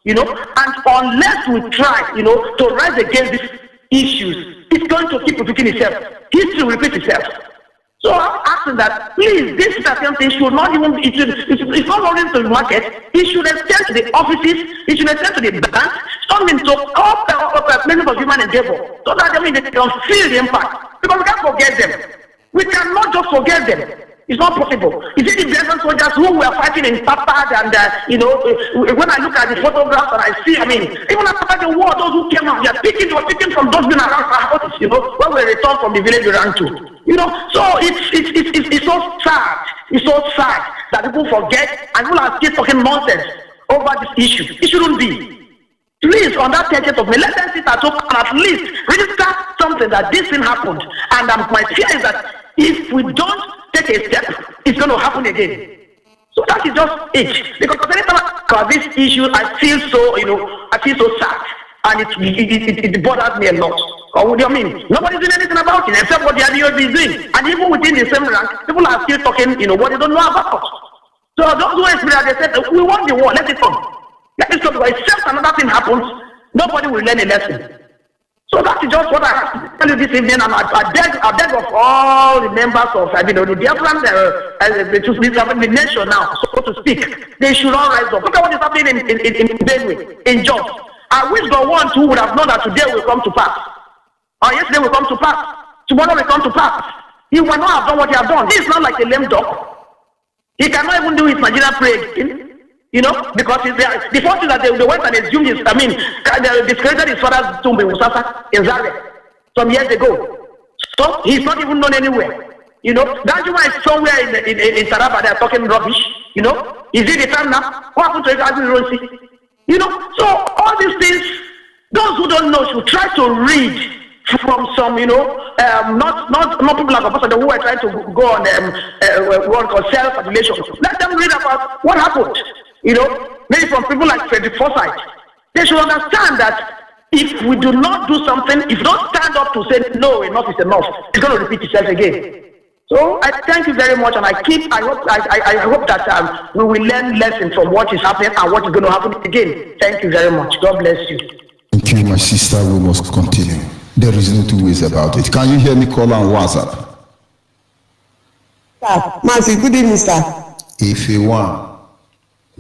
and unless we try, to rise against these issues, it's going to keep repeating itself. History will repeat itself. So I'm asking that, please, this certain thing should not even, it's not only to the market, it should extend to the offices, it should extend to the banks, something to all places of human endeavor, so that they can feel the impact. Because we can't forget them. We cannot just forget them. It's not possible. You see the Biafran soldiers who were fighting in Papad, and when I look at the photographs and I see, even after the war, those who came out, they were picking from those men around our houses, when we returned from the village we ran to. So it's so sad. It's so sad that people forget and people are still talking nonsense over this issue. It shouldn't be. Please, on that 30th of May, let them sit at home and at least register something that this thing happened. And my fear is that if we don't take a step, it's going to happen again. So that is just it. Because anytime about this issue, I feel so sad, and it bothers me a lot. Or what do you mean? Nobody's doing anything about it except what the IPOB is doing. And even within the same rank, people are still talking, what they don't know about. So those who experience, they said, we want the war, let it come. Let it come, because except another thing happens, nobody will learn a lesson. So that is just what I have to tell you this evening, and I beg of all the members of the Biafran, the nation now, so to speak, they should all rise up. Look at what is happening in Benue, in Jos. I wish God one too would have known that today will come to pass. Or yesterday will come to pass. Tomorrow will come to pass. He will not have done what he has done. He is not like a lame dog. He cannot even do his Nigerian prayer. You know, because the first thing that they went and assumed is, they discredited his father's tomb in Usasa, in Zaire, some years ago. So he's not even known anywhere. You know, Danjuma is somewhere in Taraba, they are talking rubbish. You know, is it the time now? What happened to it? You know, so all these things, those who don't know should try to read from some, you know, not people like a person who are trying to go on what called self-adulation. Let them read about what happened. You know, maybe from people like Frederick Forsyth. They should understand that if we do not do something, if we don't stand up to say no, enough is enough, it's going to repeat itself again. So I thank you very much, and I hope that we will learn lessons from what is happening and what is going to happen again. Thank you very much. God bless you. Thank you, my sister. We must continue. There is no two ways about it. Can you hear me call on WhatsApp? Mazi, good evening, sir. If you want,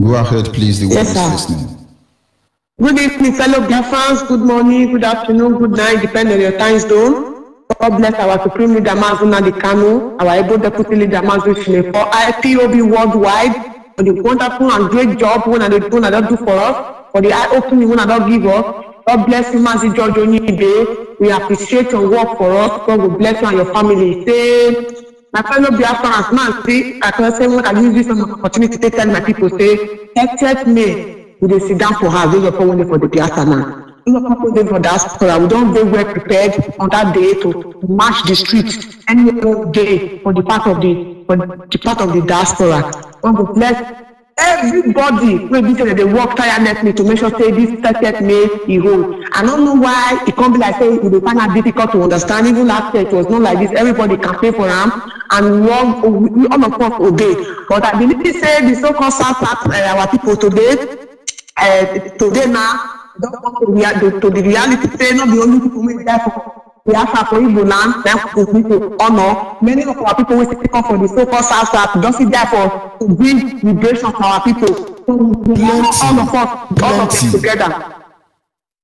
go ahead, please. The one is listening. Good evening, fellow Biafrans. Good morning, good afternoon, good night, depending on your time zone. God bless our Supreme Leader, Mazuna Dikanu, our able Deputy Leader, Mazu Shine, for IPOB worldwide, for the wonderful and great job when they do for us, for the eye-opening when they don't give us. God bless you, Mazi George Oniide. We appreciate your work for us. God will bless you and your family. Say, my fellow Biafrans, man, see, I can say, I use this opportunity to tell my people, say, 30th May, we will sit down for her, those are only for the Biafran. Those are people for diaspora. We don't very well prepared on that day to march the streets any day for the part of the diaspora. God will bless everybody wey be say they work tirelessly to make sure say this 30th May e hold. I don't know why it can't be like say it dey find it difficult to understand. Even last year it was not like this. Everybody campaign for am and we all of us obey. But I believe say the so-called South our people today now don't come to the reality say not the only people wey die for Biafra for Igbo land, then people honor. Many of our people will take up for the so-called South, don't sit there to bring liberation for our people. So we honor all of them together.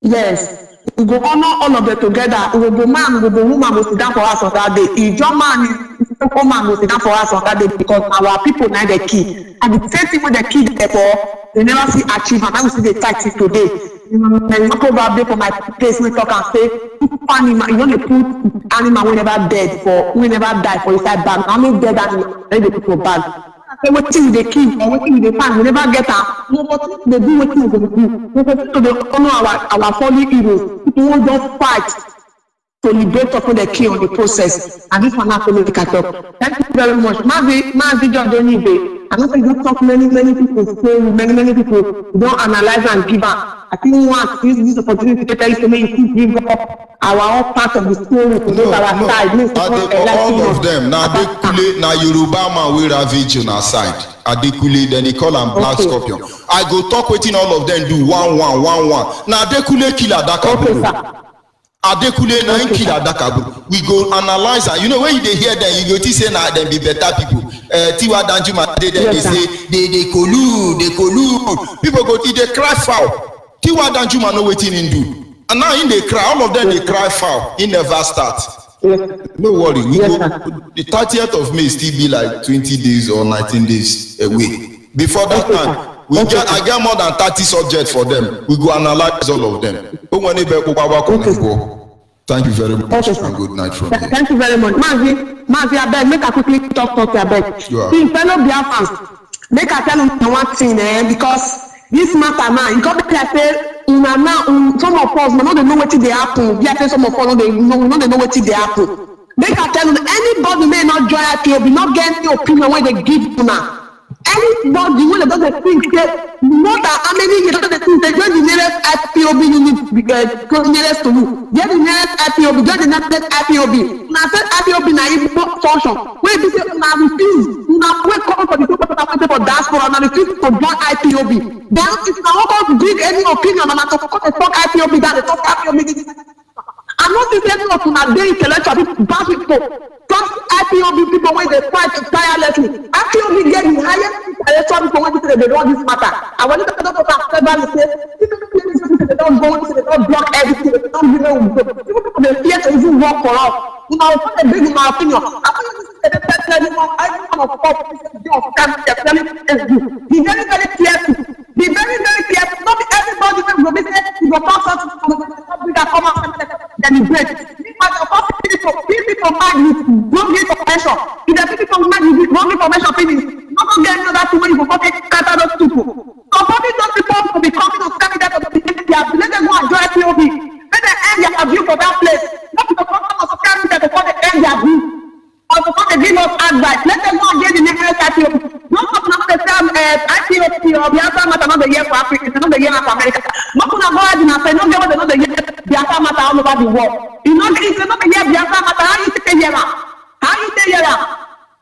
Yes, we go honor all of them together. We go man, we go woman, we sit down for us on that day. If your man is so man, we sit down for us on that day because our people now the key. And the same thing with the key therefore, they never see achievement. I will see the fight today. You know, probably for my place we talk and say animal, you know they put animal we never dead for we never die for inside bag. How many dead animal they put for bag? Say wetin we dey kill or wetin we dey find, we never get am. No, but they do wetin we go do. We go to the honor our fallen heroes. People who just fight to liberate us when they kill on the process. And this one has to make catch up. Thank you very much. Mazi George Oniide. I don't think you talk many people say many people don't analyze and give up. I think once use this opportunity to tell you to make you give up our own part of the story to go our side. All of them now Adekule na Yoruba man we ravage on our side. Adekule then they call am Black Scorpion. I go talk wetin all of them do 1-1. Now Adekule kill Adakaburu. Adekule na kill Adakaburu. We go analyze and you know when you dey hear them you go think say na them be better people. Tiwa Danjuma they say they collude. People go they cry foul. Tiwa Danjuma know wetin him do. And now in they cry, all of them they cry foul. He never start. No worry, we go the 30th of May still be like 20 days or 19 days away. Before that time, I get more than 30 subjects for them. We go analyze all of them. Thank you very much and good night from here. Thank you very much. Mazi, I beg, make I quickly talk to you, I beg. See, fellow Biafrans, make I tell you one thing, because this matter now, you got to say, some of us, we don't know what they happen. We say some of us, we don't know what they happen. Make I tell you, anybody may not join IPOB, not get any opinion when they give you now. Anybody when they doesn't think, more than how many years they think they join the nearest IPOB unit, nearest to you. Get the nearest IPOB, get the nearest IPOB. Now say IPOB na even function. When they say now refuse, now we come for the people for diaspora, now refuse to join IPOB. Then if now want to bring any opinion, and to talk IPOB, that they talk IPOB. I'm not saying any of them are very intellectual people, bad people. Some IPOB people when they fight tirelessly. IPOB get the highest intellectual people when they say they don't this matter. And when you talk about several, say they don't go, they don't block everything, they don't give them. People they fear to even work for us. You know, it's not a big in my opinion. I think this is the best anyone of us be very, very careful. Be very, very careful. Not be everybody will be saying you go talk something that come out then you break. People mind with wrong information. If the people mind with wrong information finish, not going to get another two when you go scatter those people. Supporting those people to be coming to stand there to be let them go and join POB. Let them end their view for that place. Not to the problem of scattering them before they end their view. Or before they give us advice. Let them go and get the next IPOB. Not to the same IPOB or Biafran matter not the year for Africa, it's not the year for America. Not to go ahead and say, no, they want the year Biafran matter all over the world. You know, it's not the year Biafran matter. How you take here? How you take here?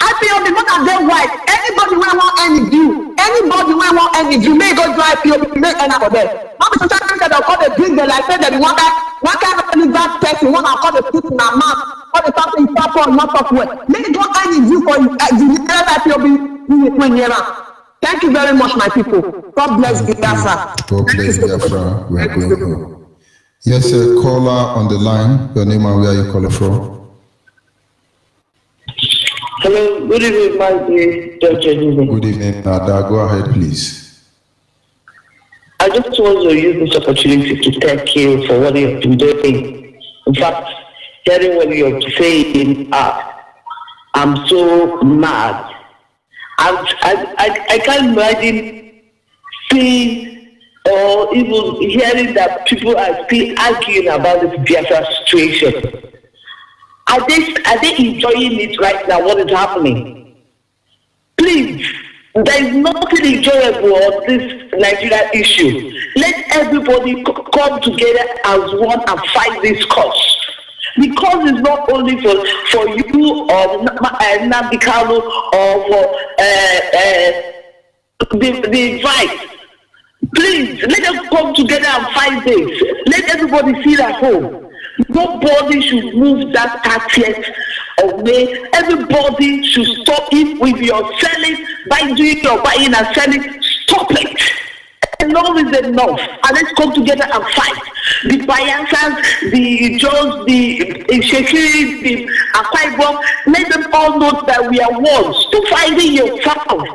IPOB not a very white. Anybody will want any view. Anybody will want any view. May go drive IPOB, may end up there. Not the social media that call the drink the like that one kind of bad person, one I call the put in our mouth. All the something is proper or not proper. Let me go any view for the IPOB. Thank you very much, my people. God bless Biafra. God bless Biafra. We are going home. Yes, a caller on the line. Your name and where you calling from? Hello, good evening, my dear Judge. Good evening, Nada. Go ahead, please. I just want to use this opportunity to thank you for what you have been doing. In fact, hearing what you're saying, I'm so mad. I can't imagine seeing or even hearing that people are still arguing about this Biafra situation. Are they enjoying it right now, what is happening? Please, there is nothing enjoyable on this Nigerian issue. Let everybody come together as one and fight this cause. Because it's not only for you or Nnamdi Kanu or for the fight. Please, let them come together and fight this. Let everybody feel at home. Nobody should move that 30th of May. Everybody should stop it with your selling, by doing your buying and selling. Stop it. Enough is enough. And let's come together and fight. The Biafrans, the Jones, the Shekiri, the Akwa Ibom, let them all know that we are one. Stop fighting your child.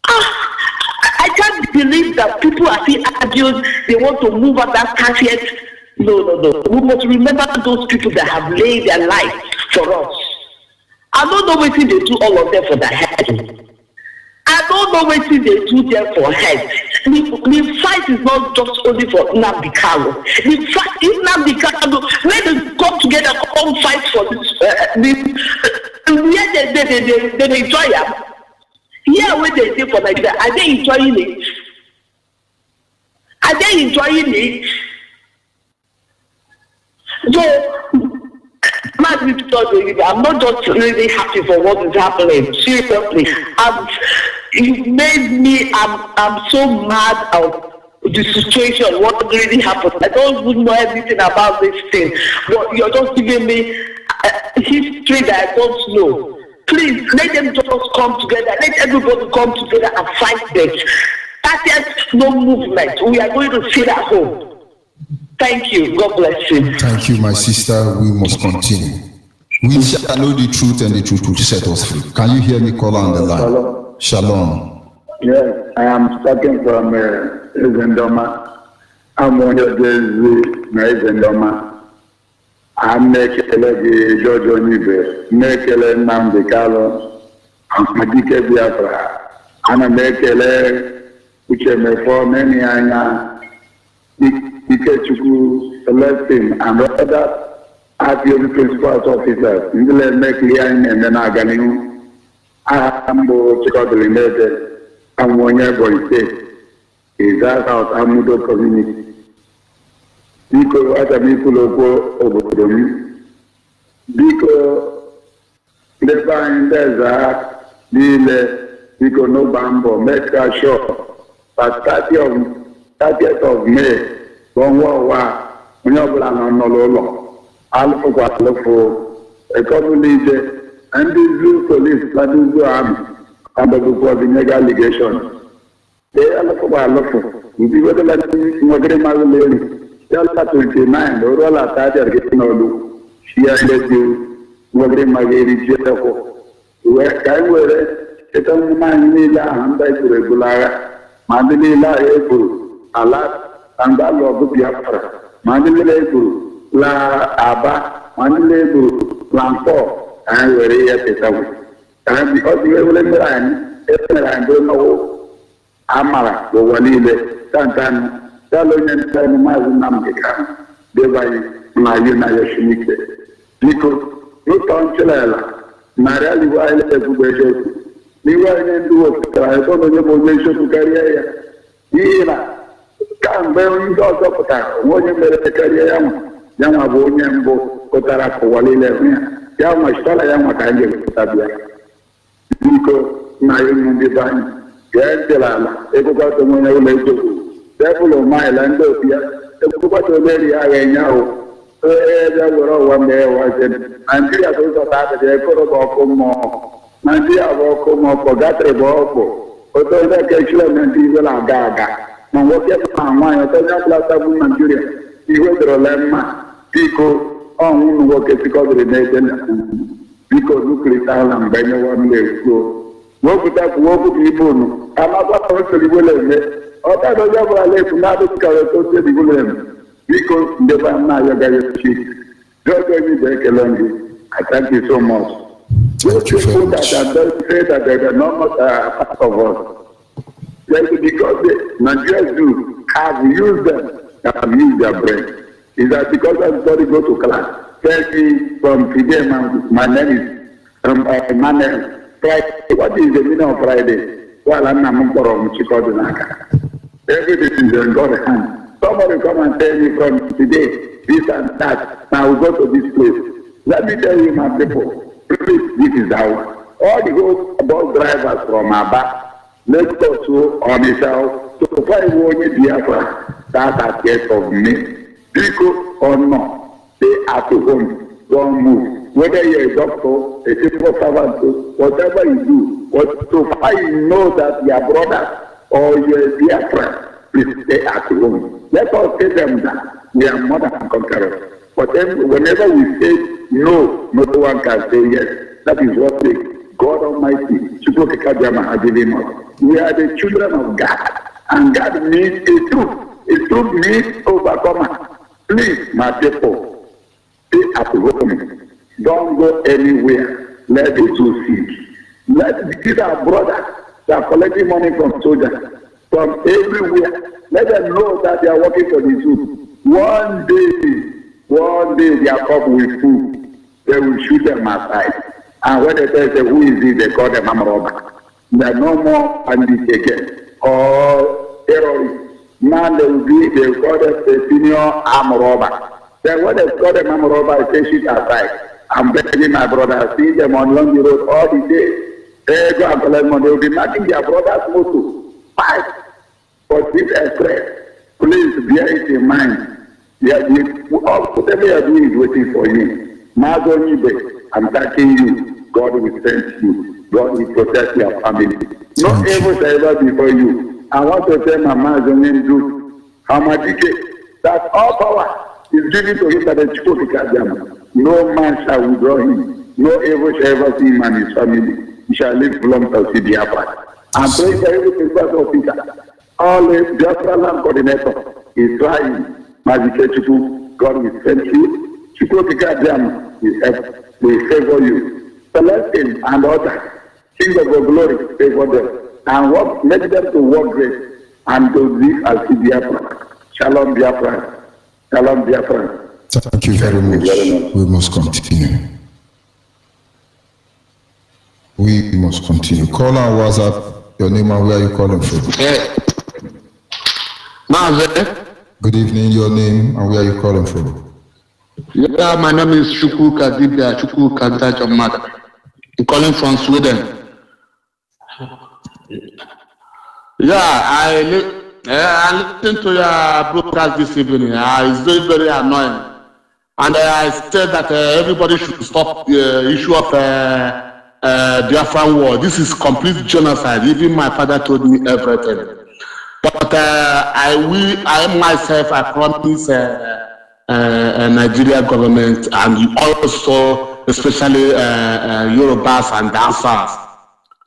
I can't believe that people are still arguing they want to move at that 30th. No. We must remember those people that have laid their life for us. I don't know what they do all of them for their head. I don't know what they do them for head. The fight is not just only for Nnamdi Kanu. The fight is Nnamdi Kanu. Let them come together and all fight for this. They enjoy it. Here what they do for Nigeria, are they enjoying it? Are they enjoying it? So, I'm not just really happy for what is happening. Seriously, you made me. I'm so mad at the situation. What really happened? I don't even know everything about this thing. But you're just giving me history that I don't know. Please let them just come together. Let everybody come together and fight this. That's no movement. We are going to sit at home. Thank you. God bless you. Thank you, my sister. We must continue. We shall know the truth, and the truth will set us free. Can you hear me, caller on the line? Hello. Shalom. Yes, I am talking from Zendoma. I'm one of those Zendoma. I'm making the George Onibe, making Nnamdi Kanu, Madike Biafra, and I'm making Uche for many Ikechukwu, Celestine, and other IPOB principal officers. Let make clear and then Aganu. I'm Chicago. I'm one year going to say, is that out Amudo community? Because what a people go over them. Because the buying there's because no bamboo, make sure. But 30th of May, when you plan no law, I'll for a couple and the blue police, that is the army, under the coordinated allegation. They are looking for a lot of. If you were to let me, Magre Magali, tell her 29, or all our Taja getting all she has let you, Magre Magari, Jetako. Where can we get on Manila and by the regular Manila Ebu, Alat, and that of Biafra, Manila Ebu, La Aba, Manila Ebu, Lampo, and we're here at the and because we will I don't know Amara, the Walile, Tantan, Talon and Mazunamika, Devai, Mayuna Yoshinike. Because you can't tell Narali while the we were in do it. I don't know the position to carry. Here, come bear you dogs up attack. When you better carry Yama Bonyambo, Kotara, Walile, Yama Stala Yama Tabia. Because Nayan Divine, Yantelana, Ecobat the Mono, Devil of my land of here, the Kubato Lady I know. There were one day was it, and we are also that they could have more. Nigeria will come up for that revolt. But the Kachlan and people are gaga. Now, what gets my mind, I tell you, last of Nigeria, he was the lemma, people on work at because of the nation, because look at Thailand, by no one day go. Work with that, work with people. I'm not going to the William. Or that was ever left, not to carry the William. Because the Bama Yaga cheat. Just let me take a long. I thank you so much. Thank you very much. That say that they are not part of us. Because the Nigerians do have used them, have used their brain. Is that because everybody go to class? Tell me from today, my name is Emmanuel. What is the meaning of Friday? Well, I'm not from Chicago. Everything is in God's hand. Somebody come and tell me from today, this and that. Now we go to this place. Let me tell you, my people, please, this is our. All the whole bus drivers from Aba, let's go to Onisha to find one Biafra. That's a case of me. Because or not, stay at home, don't move. Whether you're a doctor, a civil servant, whatever you do, so far you know that your brother or your Biafra, please stay at home. Let us tell them that we are more than conquerors. But then whenever we say no, no one can say yes. That is what God Almighty, we are the children of God. And God needs a truth. A truth needs overcomer. Please, my people, stay at home. Don't go anywhere. Let the two seek. Let these our brothers that are collecting money from soldiers, from everywhere. Let them know that they are working for the truth. One day their cup will full. They will shoot them aside. And when they say, who is it, they call them Amroba. They are no more bandits again. Or terrorists. Now they will call them a senior Amroba. Then when they call them Amroba, they say shoot aside. I'm begging my brother, see them on Long Road all the day. They go and collect money. They will be knocking their brother's motor. Fight. But this express, please bear it in mind. Whatever you are doing is waiting for you. I'm thanking you. God will send you. God will protect your family. No evil shall ever be for you. I want to tell my man, do that all power is given to him by the Chukwu. No man shall withdraw him. No evil shall ever see him and his family. He shall live long to see the apart. I'm praying for every single officer. All the Biafran coordinator is trying. God will send you. Will favor you. Celestine and others, King of glory, favor them. And what make them to walk great and to live as Biafran. Shalom Biafran. Shalom Biafran. Thank you very much. We must continue. We must continue. Call on WhatsApp your name and where you calling from. Good evening, your name and where you calling from. Yeah, my name is Chukwu Kadida Jamada. I'm calling from Sweden. Yeah, I listened to your broadcast this evening. It's very, very annoying. And I said that everybody should stop the issue of Biafran war. This is complete genocide. Even my father told me everything. But I myself, I promise Nigerian government and also especially Yorubas and dancers,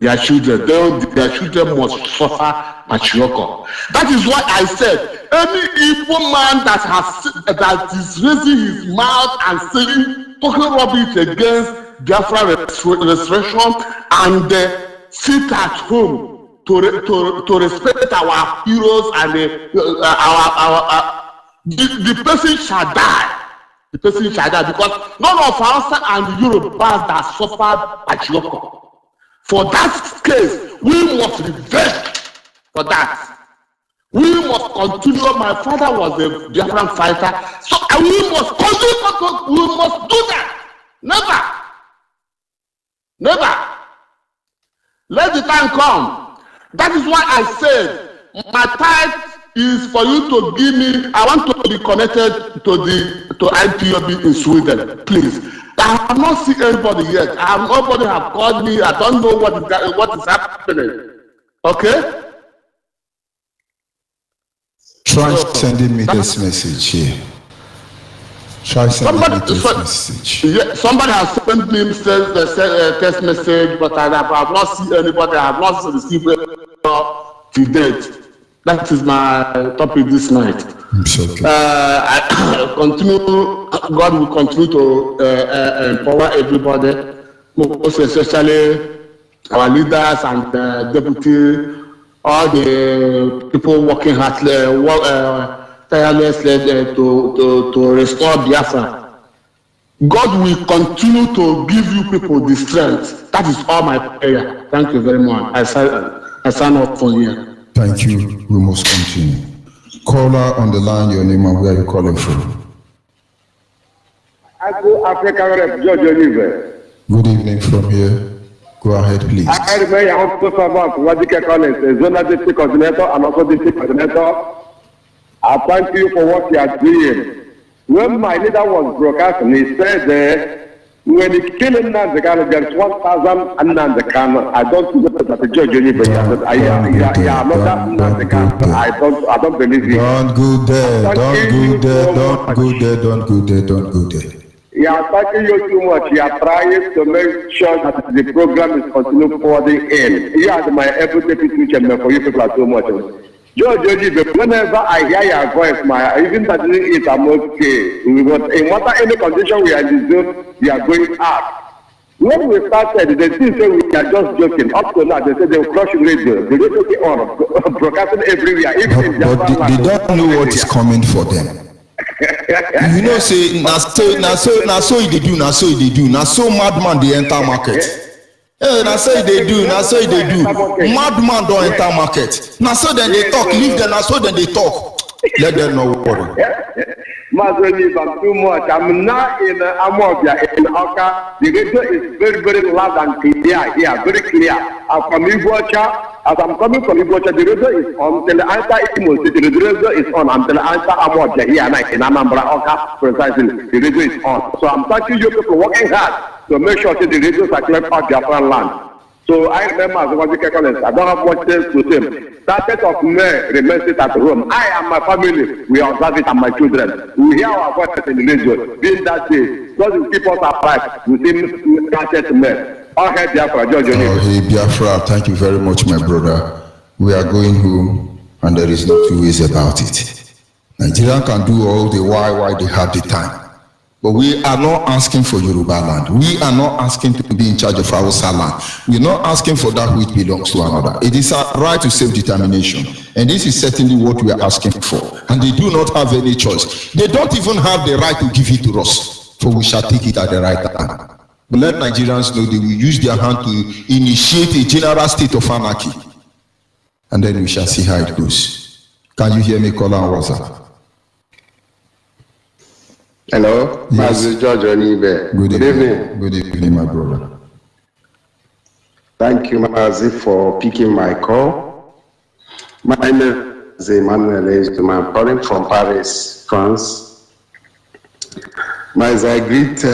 their children must suffer patriarchal. That is why I said any evil man that is raising his mouth and saying talking rubbish against Biafra restoration and sit at home to respect our heroes and the person shall die. The person shall die because none of us and Yorubas that suffered patriarchal. For that case, we must revenge for that. We must continue. My father was a Biafran fighter, so we must continue. We must do that. Never. Let the time come. That is why I said my time is for you to give me. I want to be connected to Ipob in Sweden, please. I have not seen anybody yet. Nobody have called me. I don't know what is happening. Okay? Try sending me this message here. Try sending me this message. Yeah, somebody has sent me a text message, but I have not seen anybody. I have not received it to date. That is my topic this night. Okay. I continue. God will continue to empower everybody, most especially our leaders and deputy, all the people working hard, tirelessly to restore Biafra. God will continue to give you people the strength. That is all my prayer. Thank you very much. I sign off for here. Thank you. We must continue. Caller on the line, your name and where you calling from. African Rep, George Oliver. Good evening from here. Go ahead, please. I remember I also about what you can call it, a zonal district coordinator and also district coordinator. I thank you for what you are doing. When my leader was broadcasting, he said when he killed Nanzekano, there's 1,000 Nanzekano. I don't know that the judge Oliver. I don't believe it. Don't go there. Don't go there. You are thanking you too much. You are trying to make sure that the program is continuing forwarding in. You are my everyday teacher for you people are so much. George, whenever I hear your voice, even that it I'm okay. In whatever any condition we are in the zone, we are going up. When we started, they still say we are just joking. Up to now, they say they will crush radio. The radio is on, broadcasting everywhere. Even but they don't know what is coming for them. You know, say na so they do. Na so madman they enter market. Na so they do. Madman don't enter market. Na so then they talk. Leave them. Na so then they talk. Let them know what. Mazoni, I'm too much. I'm now in Amobia in Oka. The radio is very, very loud and clear here. Very clear. I'm from Iguacha. As I'm coming from Iguacha, the radio is on. Until I enter Imo City, the radio is on. Until I enter Amobia here in Anambra Oka, precisely, the radio is on. So I'm thanking you people working hard to make sure that the radios are clear out Biafran land. So I remember as what you can call it. I don't have much things to say. 30th of May remains it at home. I and my family, we observe it and my children. We hear our voices in the radio. Being that day, God keep us alive within 30th May. All head Biafra, George. Oh, hey Biafra, thank you very much, my brother. We are going home, and there is no two ways about it. Nigeria can do all the why they have the time. But we are not asking for Yoruba land. We are not asking to be in charge of Hausa land. We are not asking for that which belongs to another. It is a right to self-determination. And this is certainly what we are asking for. And they do not have any choice. They don't even have the right to give it to us. So we shall take it at the right time. But let Nigerians know they will use their hand to initiate a general state of anarchy. And then we shall see how it goes. Can you hear me, caller on WhatsApp? Hello, yes. Master George Onibe. Good evening. Good evening, my brother. Thank you, Mazi, for picking my call. My name is Emmanuel. I'm calling from Paris, France. Mazi, I greet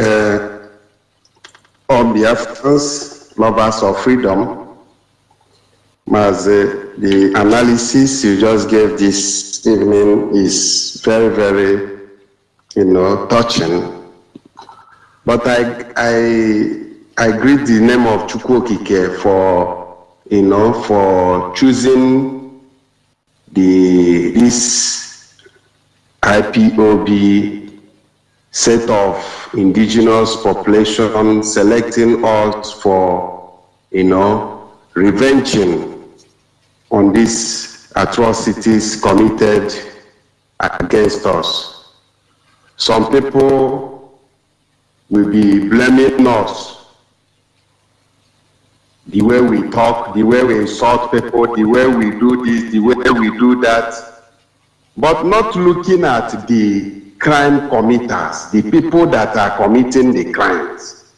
all Biafrans, lovers of freedom. Mazi, the analysis you just gave this evening is very, very, touching. But I greet the name of Chukwokike for, for choosing this IPOB set of indigenous population, selecting us for, revenging on these atrocities committed against us. Some people will be blaming us, the way we talk, the way we insult people, the way we do this, the way we do that, but not looking at the crime committers, the people that are committing the crimes.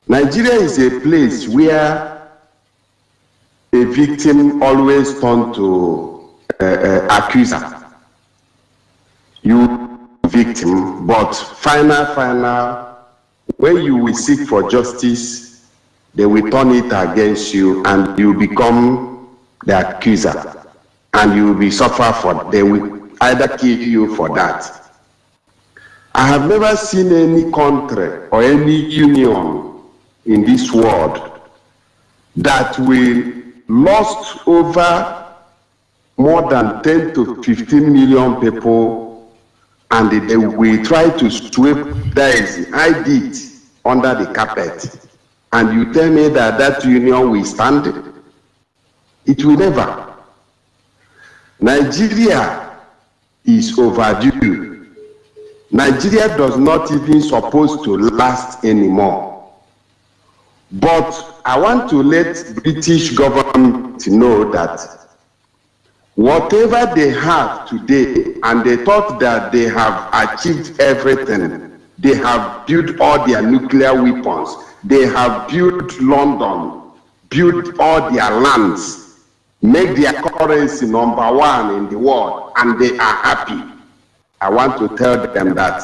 Nigeria is a place where a victim always turns to accuser. You victim, but final, when you will seek for justice, they will turn it against you and you become the accuser, and you will be suffer for, they will either kill you for that. I have never seen any country or any union in this world that will lost over more than 10 to 15 million people, and they will try to sweep that, hide it under the carpet. And you tell me that union will stand? It will never. Nigeria is overdue. Nigeria does not even supposed to last anymore. But I want to let British government know that whatever they have today, and they thought that they have achieved everything, they have built all their nuclear weapons, they have built London, built all their lands, make their currency #1 in the world, and they are happy. I want to tell them that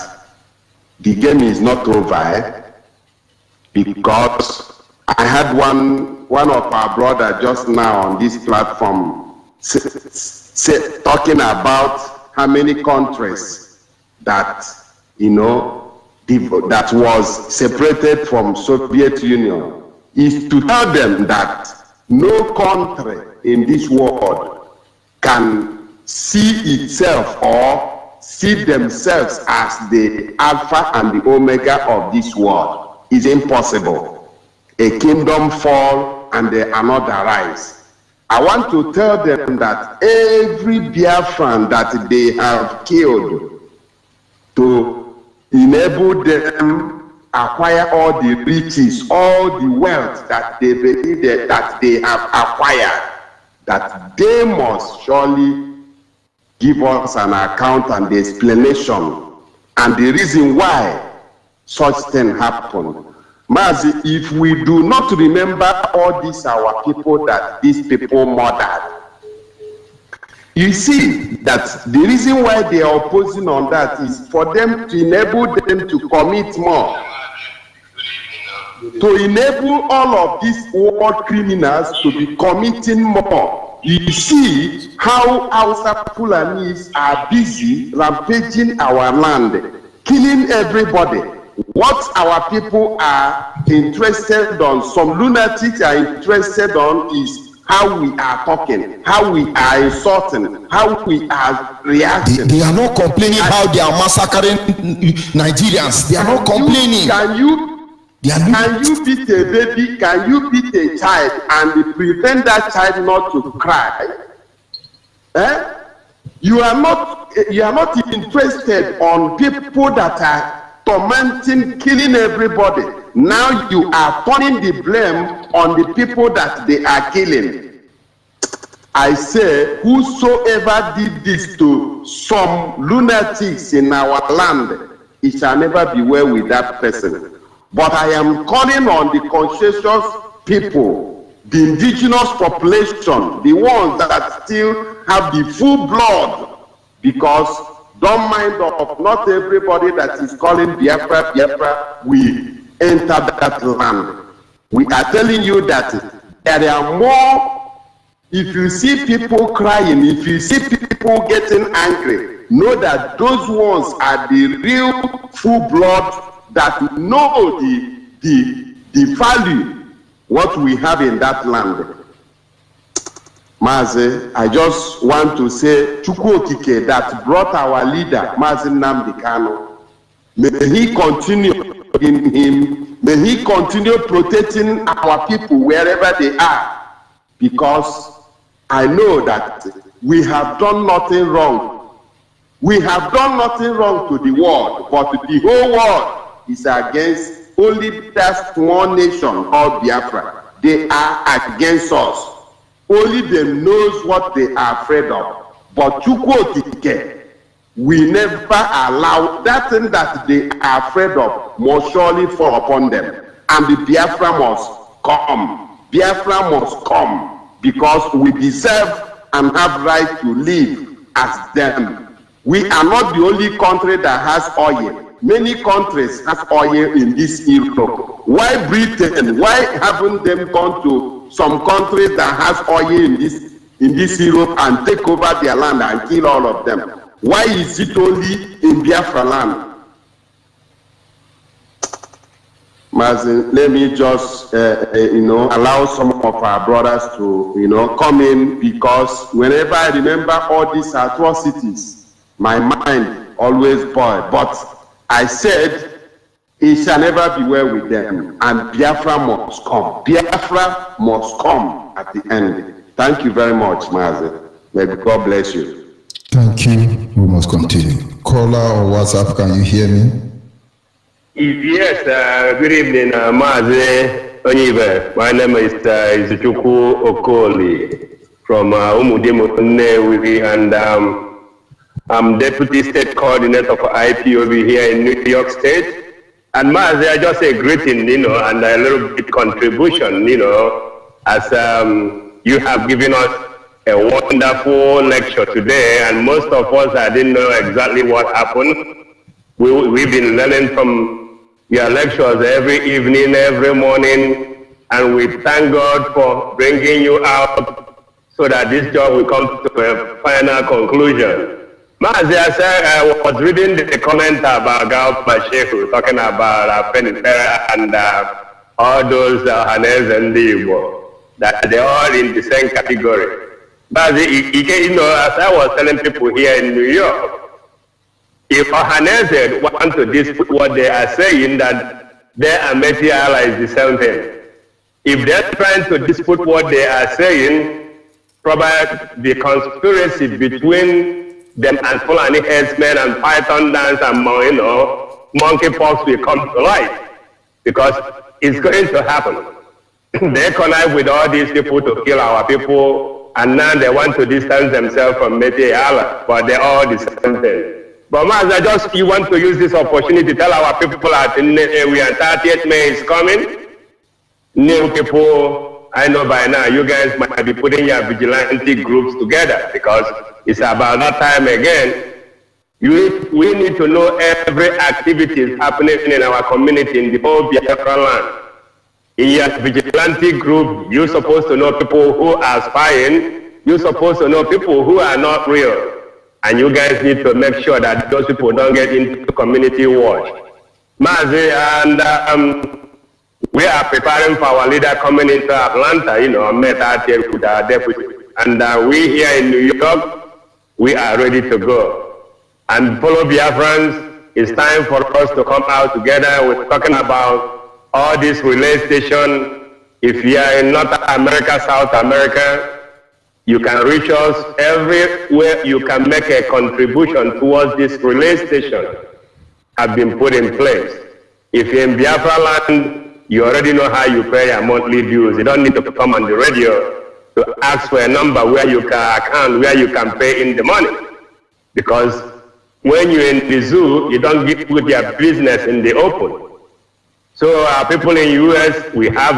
the game is not over, because I had one of our brother just now on this platform talking about how many countries that, that was separated from Soviet Union, is to tell them that no country in this world can see itself or see themselves as the Alpha and the Omega of this world. It's impossible. A kingdom fall and another rise. I want to tell them that every Biafran that they have killed to enable them acquire all the riches, all the wealth that they believe that they have acquired, that they must surely give us an account and the explanation and the reason why such thing happened. Mazi, if we do not remember all these our people that these people murdered, you see that the reason why they are opposing on that is for them to enable them to commit more, to enable all of these war criminals to be committing more. You see how Hausa Fulanis are busy rampaging our land, killing everybody. What our people are interested on, some lunatics are interested on, is how we are talking, how we are insulting, how we are reacting. They are not complaining how they are massacring Nigerians. They are not complaining. Can you beat a baby? Can you beat a child and prevent that child not to cry? You are not interested on people that are tormenting, killing everybody. Now you are turning the blame on the people that they are killing. I say, whosoever did this to some lunatics in our land, it shall never be well with that person. But I am calling on the conscientious people, the indigenous population, the ones that still have the full blood, because don't mind of not everybody that is calling Biafra, we enter that land. We are telling you that there are more If you see people crying, if you see people getting angry, know that those ones are the real full blood that know the value what we have in that land. Mazi, I just want to say, Chukwu Okike that brought our leader, Mazi Nnamdi Kanu, may he continue in him, may he continue protecting our people wherever they are, because I know that we have done nothing wrong. We have done nothing wrong to the world, but the whole world is against only that small nation called Biafra. They are against us. Only them knows what they are afraid of. But Chukwu Okike, we never allow that thing that they are afraid of must surely fall upon them. And the Biafra must come. Biafra must come because we deserve and have right to live as them. We are not the only country that has oil. Many countries have oil in this Europe. Why Britain? Why haven't them gone to some countries that has oil in this Europe and take over their land and kill all of them? Why is it only in Biafra land? Mazin, let me just allow some of our brothers to come in, because whenever I remember all these atrocities, my mind always boils. But I said, it shall never be well with them, and Biafra must come. Biafra must come at the end. Thank you very much, Mazi. May God bless you. Thank you. We must continue. Caller or WhatsApp, can you hear me? Yes, good evening, Mazi Onyibe. My name is Chukwu Okoli from Umudimu, Nnewi, and I'm Deputy State Coordinator for IPOB here in New York State. And Mazi, I just say greeting, and a little bit contribution, as you have given us a wonderful lecture today, and most of us, I didn't know exactly what happened. We've been learning from your lectures every evening, every morning, and we thank God for bringing you out so that this job will come to a final conclusion. Mazi, I was reading the comment about Gal Mashehu talking about Penipera and all those Hanes and Igbo, that they're all in the same category. Mazi, as I was telling people here in New York, if Ohanese want to dispute what they are saying, that they and Meti Allah is the same thing. If they're trying to dispute what they are saying, probably the conspiracy between them and Fulani headsmen and python dance and monkeypox will come to light, because it's going to happen. They connive with all these people to kill our people, and now they want to distance themselves from Meti Allah, but they're all the same thing. But Mazi, you want to use this opportunity to tell our people that we are 30th May is coming. New people, I know by now, you guys might be putting your vigilante groups together, because it's about that time again. We need to know every activity happening in our community in the whole Biafra land. In your vigilante group, you're supposed to know people who are spying. You're supposed to know people who are not real. And you guys need to make sure that those people don't get into community watch. Mazi, and we are preparing for our leader coming into Atlanta, I met out here with our deputy. And we here in New York, we are ready to go. And fellow Biafrans, it's time for us to come out together. We're talking about all this relay station. If you are in North America, South America, you can reach us everywhere. You can make a contribution towards this relay station have been put in place. If you're in Biafra land, you already know how you pay your monthly dues. You don't need to come on the radio to ask for a number where you can pay in the money. Because when you're in the zoo, you don't put your business in the open. So our people in US, we have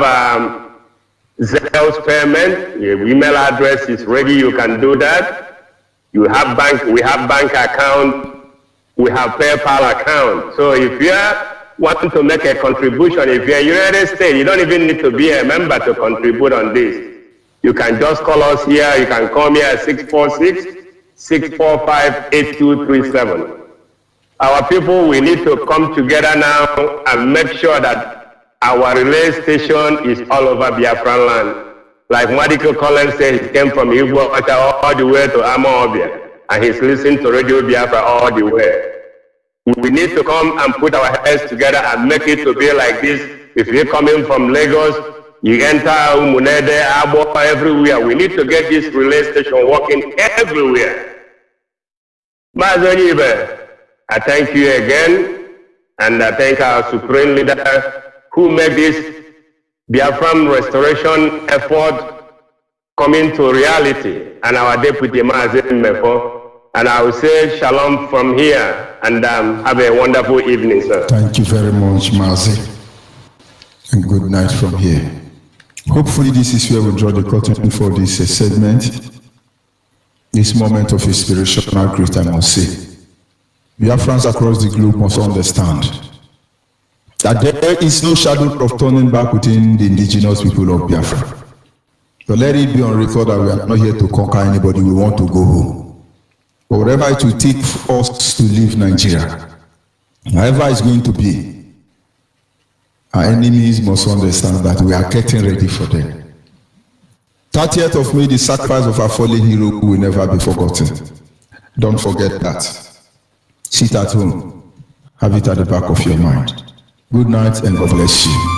Zell's payment, your email address is ready, you can do that. We have bank account, we have PayPal account. So if you want to make a contribution, if you're in the United States, you don't even need to be a member to contribute on this. You can just call us here. You can call me at 646-645-8237. Our people, we need to come together now and make sure that our relay station is all over Biafran land. Like Medical Collins said, he came from Igbo all the way to Amawabia, and he's listening to Radio Biafra all the way. We need to come and put our heads together and make it to be like this. If you're coming from Lagos, you enter Umunede, Abo, everywhere. We need to get this relay station working everywhere. Mazonibe, I thank you again, and I thank our supreme leader who made this Biafran restoration effort coming to reality, and our deputy Mazen Mefo. And I will say shalom from here, and have a wonderful evening, sir. Thank you very much, Mazi. And good night from here. Hopefully this is where we draw the curtain for this segment. This moment of inspirational growth, I must say. Biafrans across the globe must understand that there is no shadow of turning back within the indigenous people of Biafra. But let it be on record that we are not here to conquer anybody, we want to go home. But whatever it will take for us to leave Nigeria, however it's going to be, our enemies must understand that we are getting ready for them. 30th of May, the sacrifice of our fallen hero will never be forgotten. Don't forget that. Sit at home. Have it at the back of your mind. Good night and God bless you.